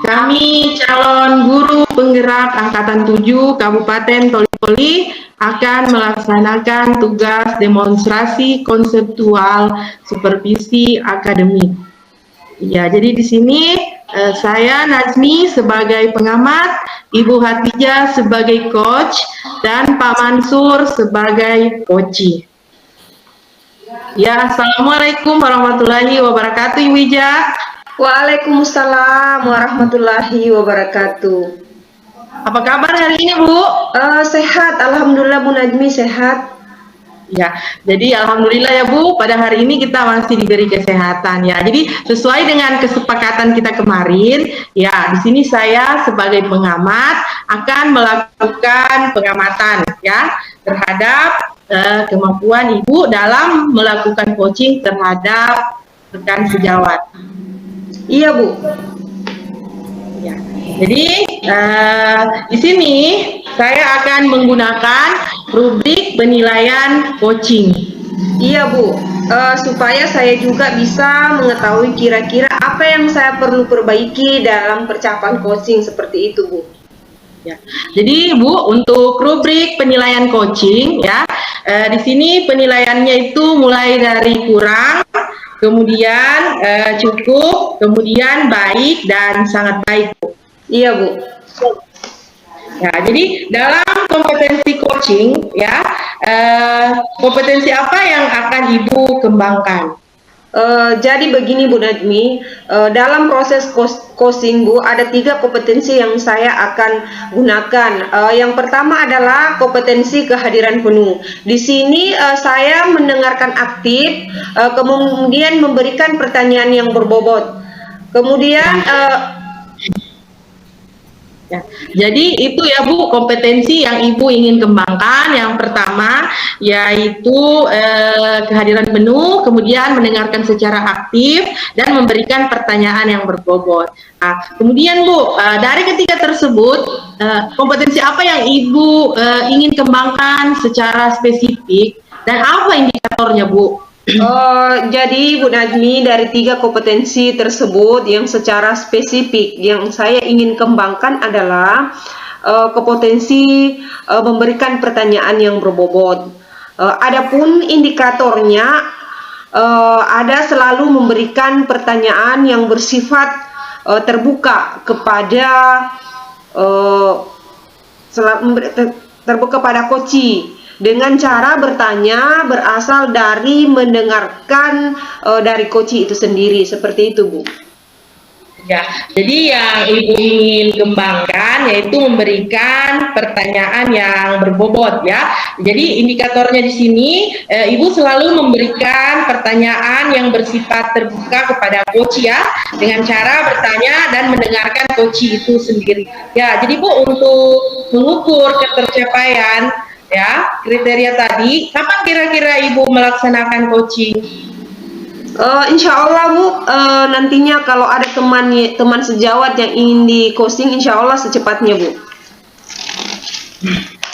Kami calon guru penggerak Angkatan 7 Kabupaten Toli-Toli akan melaksanakan tugas demonstrasi konseptual supervisi akademik. Ya, jadi di sini saya Nazmi sebagai pengamat, Ibu Hatijah sebagai coach, dan Pak Mansur sebagai coachi. Ya, Assalamualaikum warahmatullahi wabarakatuh, Ibu Ija. Waalaikumsalam warahmatullahi wabarakatuh. Apa kabar hari ini, Bu? Sehat, alhamdulillah Bu Najmi sehat. Ya, jadi alhamdulillah ya Bu, pada hari ini kita masih diberi kesehatan ya. Jadi sesuai dengan kesepakatan kita kemarin, ya di sini saya sebagai pengamat akan melakukan pengamatan ya terhadap kemampuan Ibu dalam melakukan coaching terhadap rekan sejawat. Iya Bu. Ya. Jadi di sini saya akan menggunakan rubrik penilaian coaching. Iya Bu, supaya saya juga bisa mengetahui kira-kira apa yang saya perlu perbaiki dalam percakapan coaching seperti itu Bu. Ya. Jadi Bu, untuk rubrik penilaian coaching ya, di sini penilaiannya itu mulai dari kurang, kemudian cukup, kemudian baik dan sangat baik Bu. Iya Bu. Ya, jadi dalam kompetensi coaching ya, kompetensi apa yang akan Ibu kembangkan? Jadi begini Bu Najmi, dalam proses coaching Bu ada 3 kompetensi yang saya akan gunakan. Yang pertama adalah kompetensi kehadiran penuh. Di sini saya mendengarkan aktif, kemudian memberikan pertanyaan yang berbobot. Kemudian ya, jadi itu ya Bu kompetensi yang Ibu ingin kembangkan. Yang pertama yaitu kehadiran penuh, kemudian mendengarkan secara aktif dan memberikan pertanyaan yang berbobot. Nah, kemudian Bu, dari ketiga tersebut kompetensi apa yang Ibu ingin kembangkan secara spesifik dan apa indikatornya Bu? Jadi Bu Najmi, dari 3 kompetensi tersebut yang secara spesifik yang saya ingin kembangkan adalah kompetensi memberikan pertanyaan yang berbobot. Adapun indikatornya ada selalu memberikan pertanyaan yang bersifat terbuka kepada coachi, dengan cara bertanya berasal dari mendengarkan dari coachi itu sendiri, seperti itu Bu. Ya, jadi yang Ibu ingin kembangkan yaitu memberikan pertanyaan yang berbobot ya. Jadi indikatornya di sini Ibu selalu memberikan pertanyaan yang bersifat terbuka kepada coach ya, dengan cara bertanya dan mendengarkan coach itu sendiri. Ya, jadi Bu, untuk mengukur ketercapaian ya kriteria tadi, kapan kira-kira Ibu melaksanakan coaching? Insya Allah Bu, nantinya kalau ada teman sejawat yang ingin di coaching, insya Allah secepatnya Bu.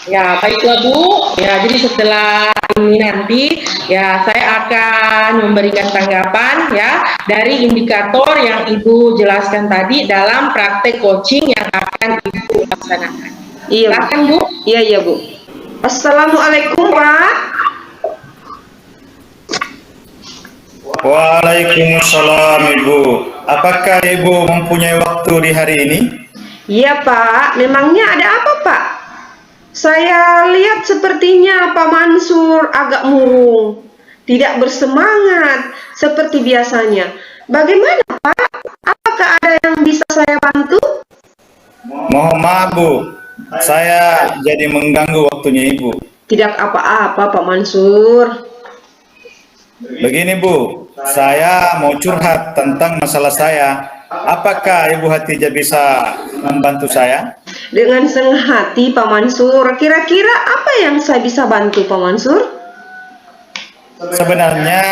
Ya, baiklah Bu. Ya, jadi setelah ini nanti ya saya akan memberikan tanggapan ya dari indikator yang Ibu jelaskan tadi dalam praktek coaching yang akan Ibu laksanakan. Iya Bu. Silakan Bu. Iya Bu. Assalamualaikum Pak. Waalaikumsalam Ibu. Apakah Ibu mempunyai waktu di hari ini? Iya Pak, memangnya ada apa Pak? Saya lihat sepertinya Pak Mansur agak murung, tidak bersemangat seperti biasanya. Bagaimana Pak? Apakah ada yang bisa saya bantu? Mohon maaf Bu, saya jadi mengganggu waktunya Ibu. Tidak apa-apa Pak Mansur. Begini Bu, saya mau curhat tentang masalah saya. Apakah Ibu Hatijah bisa membantu saya? Dengan senang hati Pak Mansur. Kira-kira apa yang saya bisa bantu Pak Mansur? Sebenarnya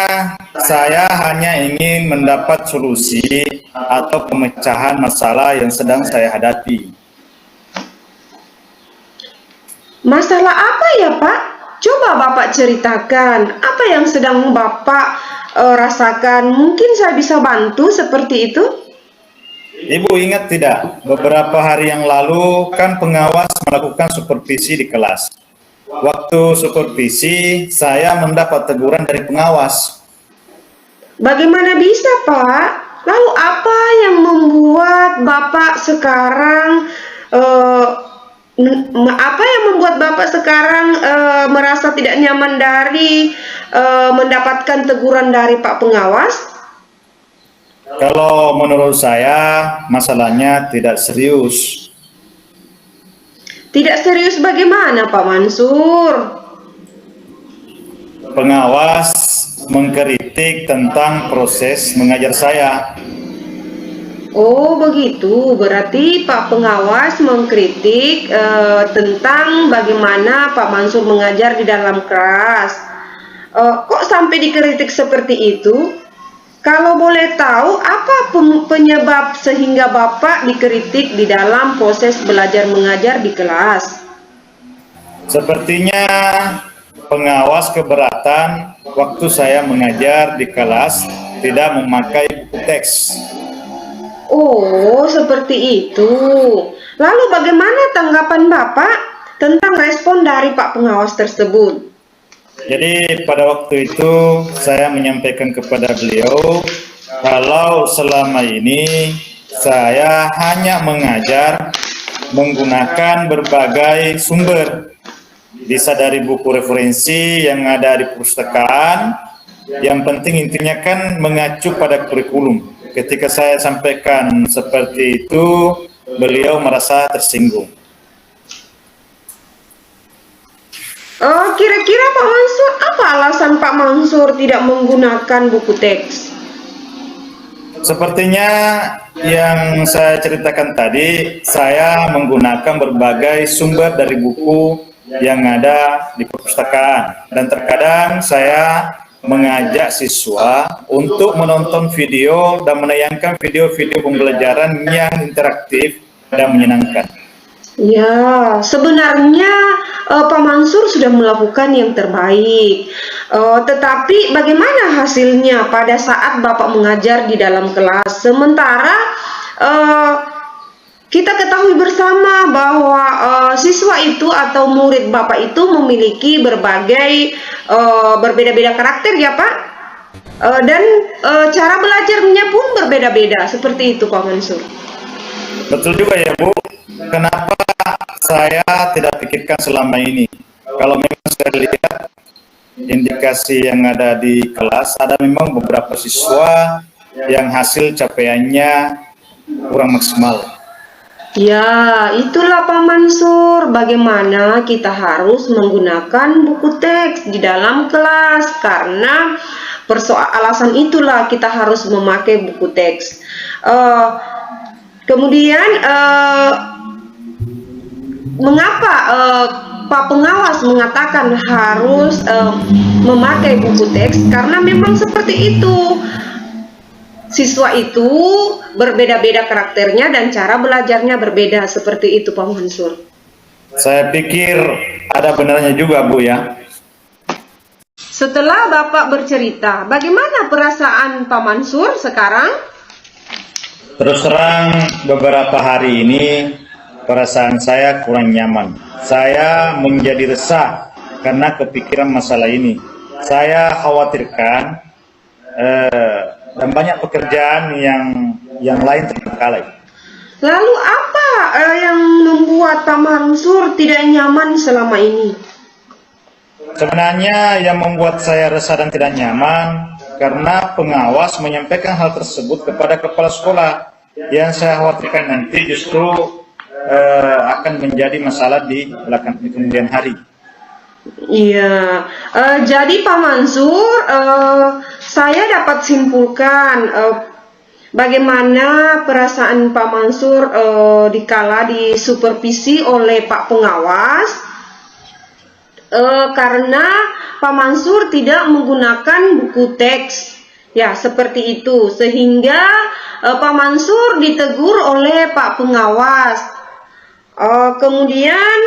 saya hanya ingin mendapat solusi atau pemecahan masalah yang sedang saya hadapi. Masalah apa ya Pak? Coba Bapak ceritakan apa yang sedang Bapak rasakan. Mungkin saya bisa bantu seperti itu. Ibu ingat tidak, beberapa hari yang lalu kan pengawas melakukan supervisi di kelas. Waktu supervisi, saya mendapat teguran dari pengawas. Bagaimana bisa Pak? Lalu apa yang membuat Bapak sekarang merasa tidak nyaman dari mendapatkan teguran dari Pak pengawas? Kalau menurut saya, masalahnya tidak serius. Tidak serius bagaimana Pak Mansur? Pengawas mengkritik tentang proses mengajar saya. Oh begitu, berarti Pak pengawas mengkritik tentang bagaimana Pak Mansur mengajar di dalam kelas. Kok sampai dikritik seperti itu? Kalau boleh tahu, apa penyebab sehingga Bapak dikritik di dalam proses belajar mengajar di kelas? Sepertinya pengawas keberatan waktu saya mengajar di kelas tidak memakai buku teks. Oh, seperti itu. Lalu bagaimana tanggapan Bapak tentang respon dari Pak pengawas tersebut? Jadi pada waktu itu saya menyampaikan kepada beliau kalau selama ini saya hanya mengajar menggunakan berbagai sumber, bisa dari buku referensi yang ada di perpustakaan. Yang penting intinya kan mengacu pada kurikulum. Ketika saya sampaikan seperti itu, beliau merasa tersinggung. Kira-kira Pak Mansur, apa alasan Pak Mansur tidak menggunakan buku teks? Sepertinya yang saya ceritakan tadi, saya menggunakan berbagai sumber dari buku yang ada di perpustakaan. Dan terkadang saya mengajak siswa untuk menonton video dan menayangkan video-video pembelajaran yang interaktif dan menyenangkan. Ya, sebenarnya Pak Mansur sudah melakukan yang terbaik. Tetapi bagaimana hasilnya pada saat Bapak mengajar di dalam kelas? Sementara kita ketahui bersama bahwa siswa itu atau murid Bapak itu memiliki berbagai berbeda-beda karakter ya Pak. Dan cara belajarnya pun berbeda-beda. Seperti itu Pak Mansur. Betul juga ya Bu. Kenapa saya tidak pikirkan selama ini? Kalau memang saya lihat indikasi yang ada di kelas, ada memang beberapa siswa yang hasil capaiannya kurang maksimal. Ya, itulah Pak Mansur, bagaimana kita harus menggunakan buku teks di dalam kelas. Karena alasan itulah kita harus memakai buku teks. Kemudian mengapa Pak pengawas mengatakan harus memakai buku teks? Karena memang seperti itu. siswa itu berbeda-beda karakternya dan cara belajarnya berbeda, seperti itu Pak Mansur. Saya pikir ada benarnya juga, Bu, ya. Setelah Bapak bercerita, bagaimana perasaan Pak Mansur sekarang? Terus terang beberapa hari ini perasaan saya kurang nyaman. Saya menjadi resah karena kepikiran masalah ini. Saya khawatirkan dan banyak pekerjaan yang lain terbengkalai. Lalu apa yang membuat Pak Mansur tidak nyaman selama ini? Sebenarnya yang membuat saya resah dan tidak nyaman karena pengawas menyampaikan hal tersebut kepada kepala sekolah. Yang saya khawatirkan nanti justru akan menjadi masalah di kemudian hari. Iya, jadi Pak Mansur, saya dapat simpulkan bagaimana perasaan Pak Mansur dikala disupervisi oleh Pak Pengawas, karena Pak Mansur tidak menggunakan buku teks, ya seperti itu, sehingga Pak Mansur ditegur oleh Pak Pengawas. Kemudian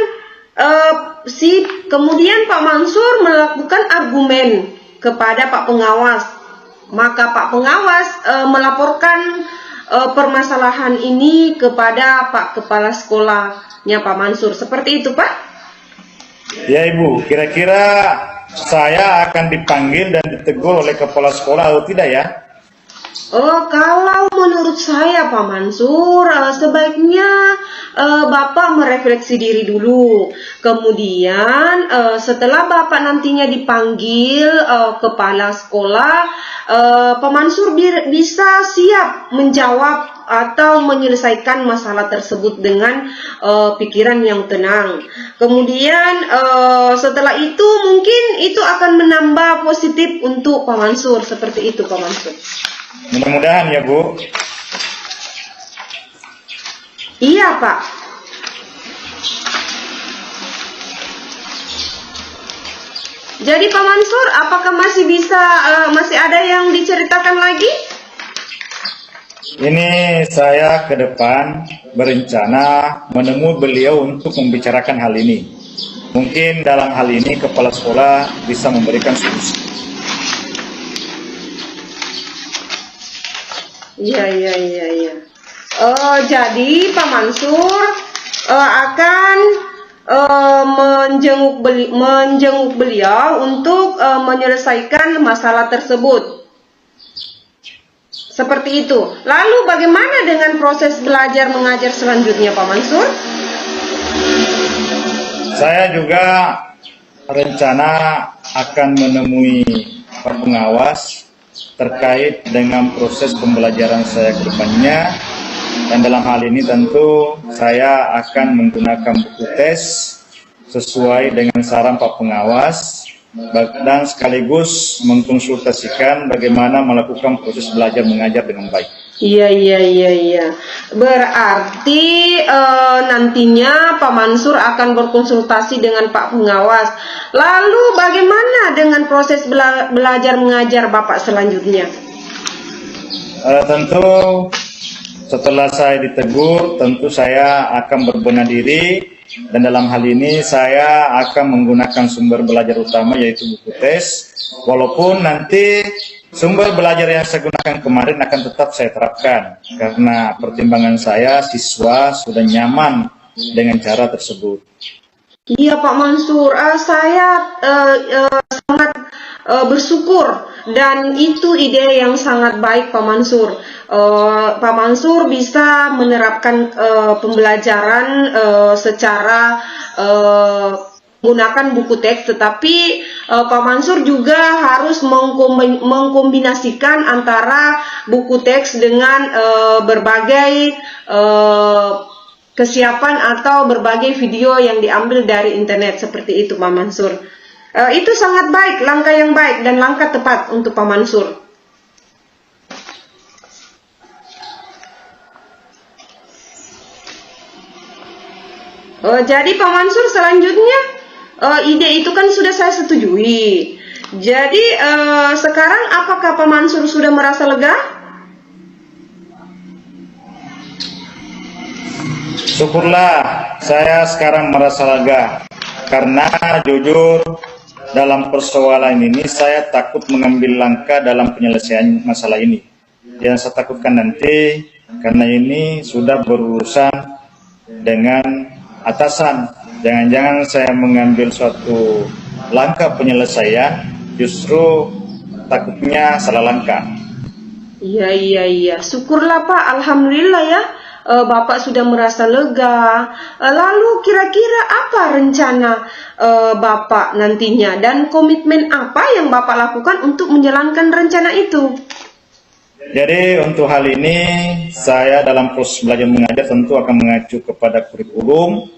Pak Mansur melakukan argumen kepada Pak Pengawas. Maka Pak Pengawas melaporkan permasalahan ini kepada Pak Kepala Sekolahnya Pak Mansur. Seperti itu, Pak? Ya, Ibu, kira-kira saya akan dipanggil dan ditegur oleh kepala sekolah atau tidak ya? Kalau menurut saya Pak Mansur, sebaiknya Bapak merefleksi diri dulu. Kemudian setelah Bapak nantinya dipanggil kepala sekolah, Pak Mansur bisa siap menjawab atau menyelesaikan masalah tersebut dengan pikiran yang tenang. Kemudian setelah itu mungkin itu akan menambah positif untuk Pak Mansur. Seperti itu Pak Mansur. Mudah-mudahan ya, Bu. Iya, Pak. Jadi Pak Mansur, apakah masih ada yang diceritakan lagi? Ini saya ke depan berencana menemui beliau untuk membicarakan hal ini. Mungkin dalam hal ini kepala sekolah bisa memberikan solusi. Iya. Jadi Pak Mansur akan menjenguk beliau untuk menyelesaikan masalah tersebut. Seperti itu. Lalu bagaimana dengan proses belajar mengajar selanjutnya Pak Mansur? Saya juga rencana akan menemui Pak Pengawas terkait dengan proses pembelajaran saya ke depannya, dan dalam hal ini tentu saya akan menggunakan buku tes sesuai dengan saran Pak Pengawas dan sekaligus mengkonsultasikan bagaimana melakukan proses belajar mengajar dengan baik. Iya. Berarti nantinya Pak Mansur akan berkonsultasi dengan Pak Pengawas. Lalu bagaimana dengan proses belajar mengajar Bapak selanjutnya? Tentu setelah saya ditegur, tentu saya akan berbenah diri, dan dalam hal ini saya akan menggunakan sumber belajar utama yaitu buku tes. Walaupun nanti sumber belajar yang saya gunakan kemarin akan tetap saya terapkan, karena pertimbangan saya siswa sudah nyaman dengan cara tersebut. Iya Pak Mansur, saya sangat bersyukur, dan itu ide yang sangat baik Pak Mansur. Pak Mansur bisa menerapkan pembelajaran secara menggunakan buku teks, tetapi Pak Mansur juga harus mengkombinasikan antara buku teks dengan berbagai kesiapan atau berbagai video yang diambil dari internet. Seperti itu Pak Mansur. Itu sangat baik, langkah yang baik dan langkah tepat untuk Pak Mansur. Jadi Pak Mansur, selanjutnya ide itu kan sudah saya setujui. Jadi sekarang apakah Pak Mansur sudah merasa lega? Syukurlah saya sekarang merasa lega karena jujur dalam persoalan ini saya takut mengambil langkah dalam penyelesaian masalah ini. Yang saya takutkan nanti karena ini sudah berurusan dengan atasan. Jangan-jangan saya mengambil suatu langkah penyelesaian justru takutnya salah langkah. Iya. Syukurlah Pak, alhamdulillah ya. Bapak sudah merasa lega. Lalu kira-kira apa rencana Bapak nantinya dan komitmen apa yang Bapak lakukan untuk menjalankan rencana itu? Jadi untuk hal ini saya dalam proses belajar mengajar tentu akan mengacu kepada kurikulum,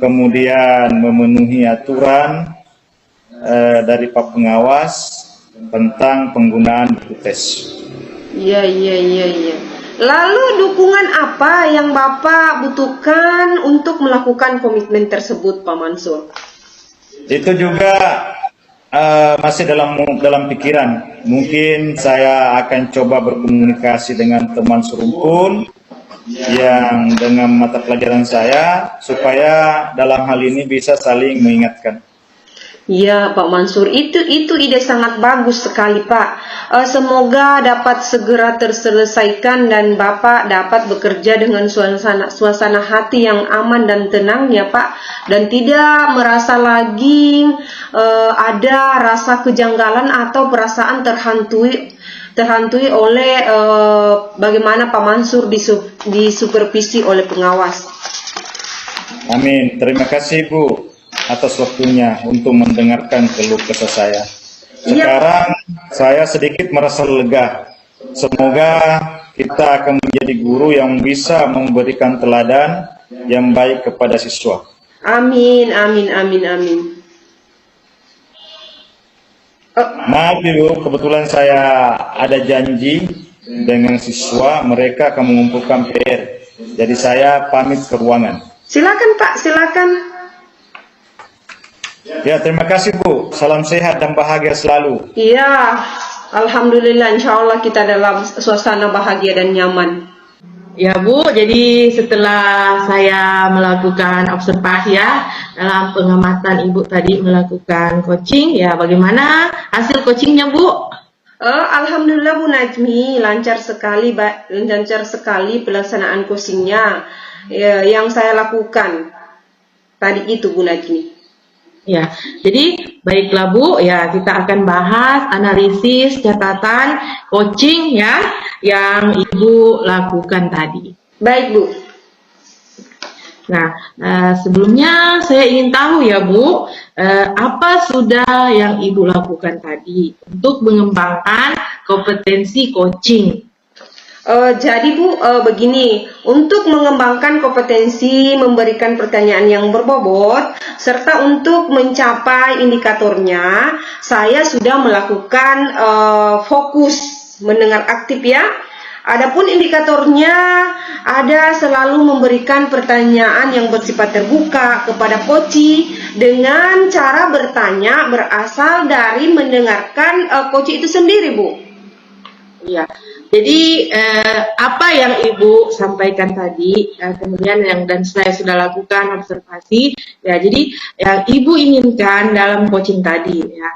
kemudian memenuhi aturan dari Pak Pengawas tentang penggunaan buku tes. Iya. Lalu dukungan apa yang Bapak butuhkan untuk melakukan komitmen tersebut, Pak Mansur? Itu juga masih dalam pikiran. Mungkin saya akan coba berkomunikasi dengan teman serumpun yang dengan mata pelajaran saya supaya dalam hal ini bisa saling mengingatkan. Ya, Pak Mansur, itu ide sangat bagus sekali, Pak. Semoga dapat segera terselesaikan dan Bapak dapat bekerja dengan suasana hati yang aman dan tenang ya, Pak. Dan tidak merasa lagi ada rasa kejanggalan atau perasaan terhantui oleh bagaimana Pak Mansur disupervisi oleh pengawas. Amin. Terima kasih, Bu, atas waktunya untuk mendengarkan keluh kesah saya. Sekarang saya sedikit merasa lega. Semoga kita akan menjadi guru yang bisa memberikan teladan yang baik kepada siswa. Amin. Maaf Ibu, kebetulan saya ada janji dengan siswa, mereka akan mengumpulkan PR. Jadi saya pamit ke ruangan. Silakan Pak, silakan. Ya, terima kasih Bu. Salam sehat dan bahagia selalu. Iya, alhamdulillah, insya Allah kita dalam suasana bahagia dan nyaman. Ya Bu, jadi setelah saya melakukan observasi ya, dalam pengamatan Ibu tadi melakukan coaching, ya bagaimana hasil coachingnya Bu? Alhamdulillah Bu Najmi, lancar sekali pelaksanaan coachingnya yang saya lakukan tadi itu Bu Najmi. Ya, jadi baiklah Bu, ya kita akan bahas analisis catatan coaching ya yang Ibu lakukan tadi. Baik Bu. Nah, sebelumnya saya ingin tahu ya Bu, apa sudah yang Ibu lakukan tadi untuk mengembangkan kompetensi coaching? Jadi Bu, begini, untuk mengembangkan kompetensi memberikan pertanyaan yang berbobot, serta untuk mencapai indikatornya, saya sudah melakukan fokus mendengar aktif ya. Adapun indikatornya, ada selalu memberikan pertanyaan yang bersifat terbuka kepada coach dengan cara bertanya berasal dari mendengarkan coach itu sendiri Bu. Ya. Jadi apa yang Ibu sampaikan tadi, kemudian dan saya sudah lakukan observasi, ya jadi yang Ibu inginkan dalam coaching tadi, ya.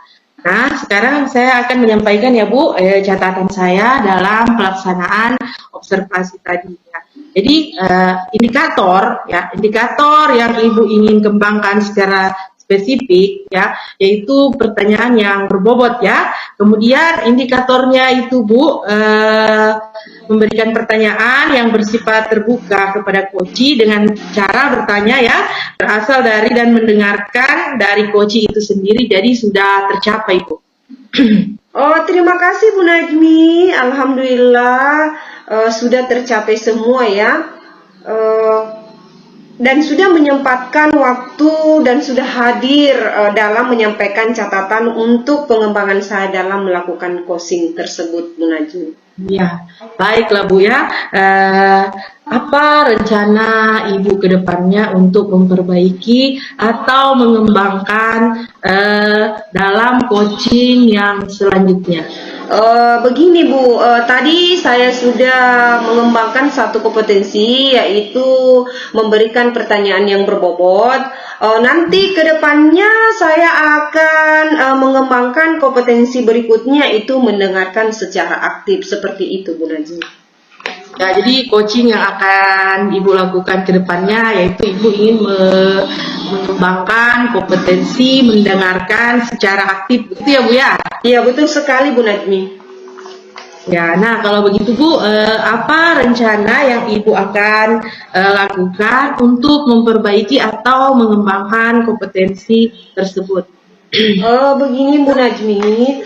Nah sekarang saya akan menyampaikan ya Bu catatan saya dalam pelaksanaan observasi tadi. Ya. Jadi indikator yang Ibu ingin kembangkan secara spesifik ya, yaitu pertanyaan yang berbobot ya. Kemudian indikatornya itu Bu memberikan pertanyaan yang bersifat terbuka kepada coach dengan cara bertanya ya berasal dari dan mendengarkan dari coach itu sendiri. Jadi sudah tercapai Bu. Oh, terima kasih Bu Najmi. Alhamdulillah sudah tercapai semua ya. Dan sudah menyempatkan waktu dan sudah hadir dalam menyampaikan catatan untuk pengembangan saya dalam melakukan coaching tersebut, Bu Najmi. Ya, baiklah Bu ya. Apa rencana Ibu ke depannya untuk memperbaiki atau mengembangkan dalam coaching yang selanjutnya? Begini Bu, tadi saya sudah mengembangkan satu kompetensi, yaitu memberikan pertanyaan yang berbobot. Nanti ke depannya saya akan mengembangkan kompetensi berikutnya, itu mendengarkan secara aktif, seperti itu Bu Najmi. Ya, jadi coaching yang akan Ibu lakukan ke depannya yaitu Ibu ingin mengembangkan kompetensi mendengarkan secara aktif, gitu ya Bu ya? Iya, betul sekali Bu Najmi. Ya, nah kalau begitu Bu, apa rencana yang Ibu akan lakukan untuk memperbaiki atau mengembangkan kompetensi tersebut? Begini Bu Najmi,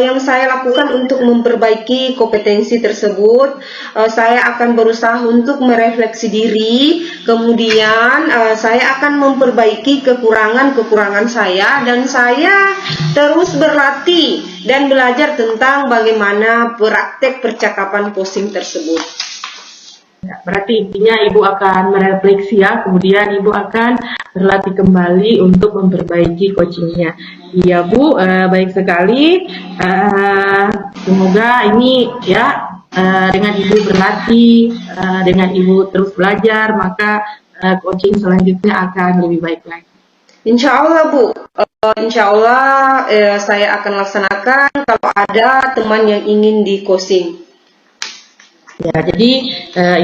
yang saya lakukan untuk memperbaiki kompetensi tersebut, saya akan berusaha untuk merefleksi diri, kemudian saya akan memperbaiki kekurangan-kekurangan saya, dan saya terus berlatih dan belajar tentang bagaimana praktek percakapan coaching tersebut. Ya, berarti intinya Ibu akan merefleksi ya, kemudian Ibu akan berlatih kembali untuk memperbaiki coachingnya. Iya Bu, baik sekali. Semoga ini ya dengan Ibu berlatih, dengan Ibu terus belajar, maka coaching selanjutnya akan lebih baik lagi. Insya Allah Bu, insya Allah saya akan laksanakan kalau ada teman yang ingin di coaching. Ya, jadi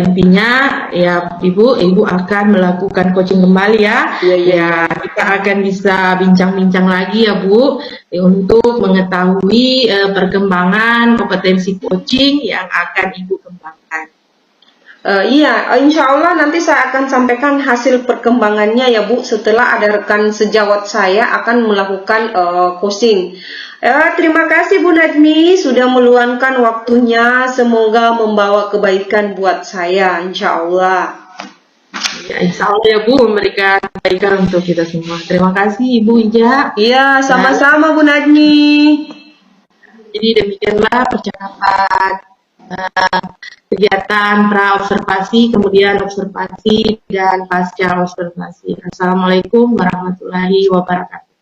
intinya ya Ibu akan melakukan coaching kembali ya. Iya. Ya, kita akan bisa bincang-bincang lagi ya Bu untuk mengetahui perkembangan kompetensi coaching yang akan Ibu kembangkan. Iya, insya Allah nanti saya akan sampaikan hasil perkembangannya ya Bu, setelah ada rekan sejawat saya akan melakukan coaching. Terima kasih Bu Najmi sudah meluangkan waktunya, semoga membawa kebaikan buat saya, insya Allah. Ya, insya Allah ya Bu, memberikan kebaikan untuk kita semua. Terima kasih Ibu Ija. Iya, sama-sama Bu Najmi. Jadi demikianlah percakapan kegiatan pra-observasi, kemudian observasi, dan pasca observasi. Assalamualaikum warahmatullahi wabarakatuh.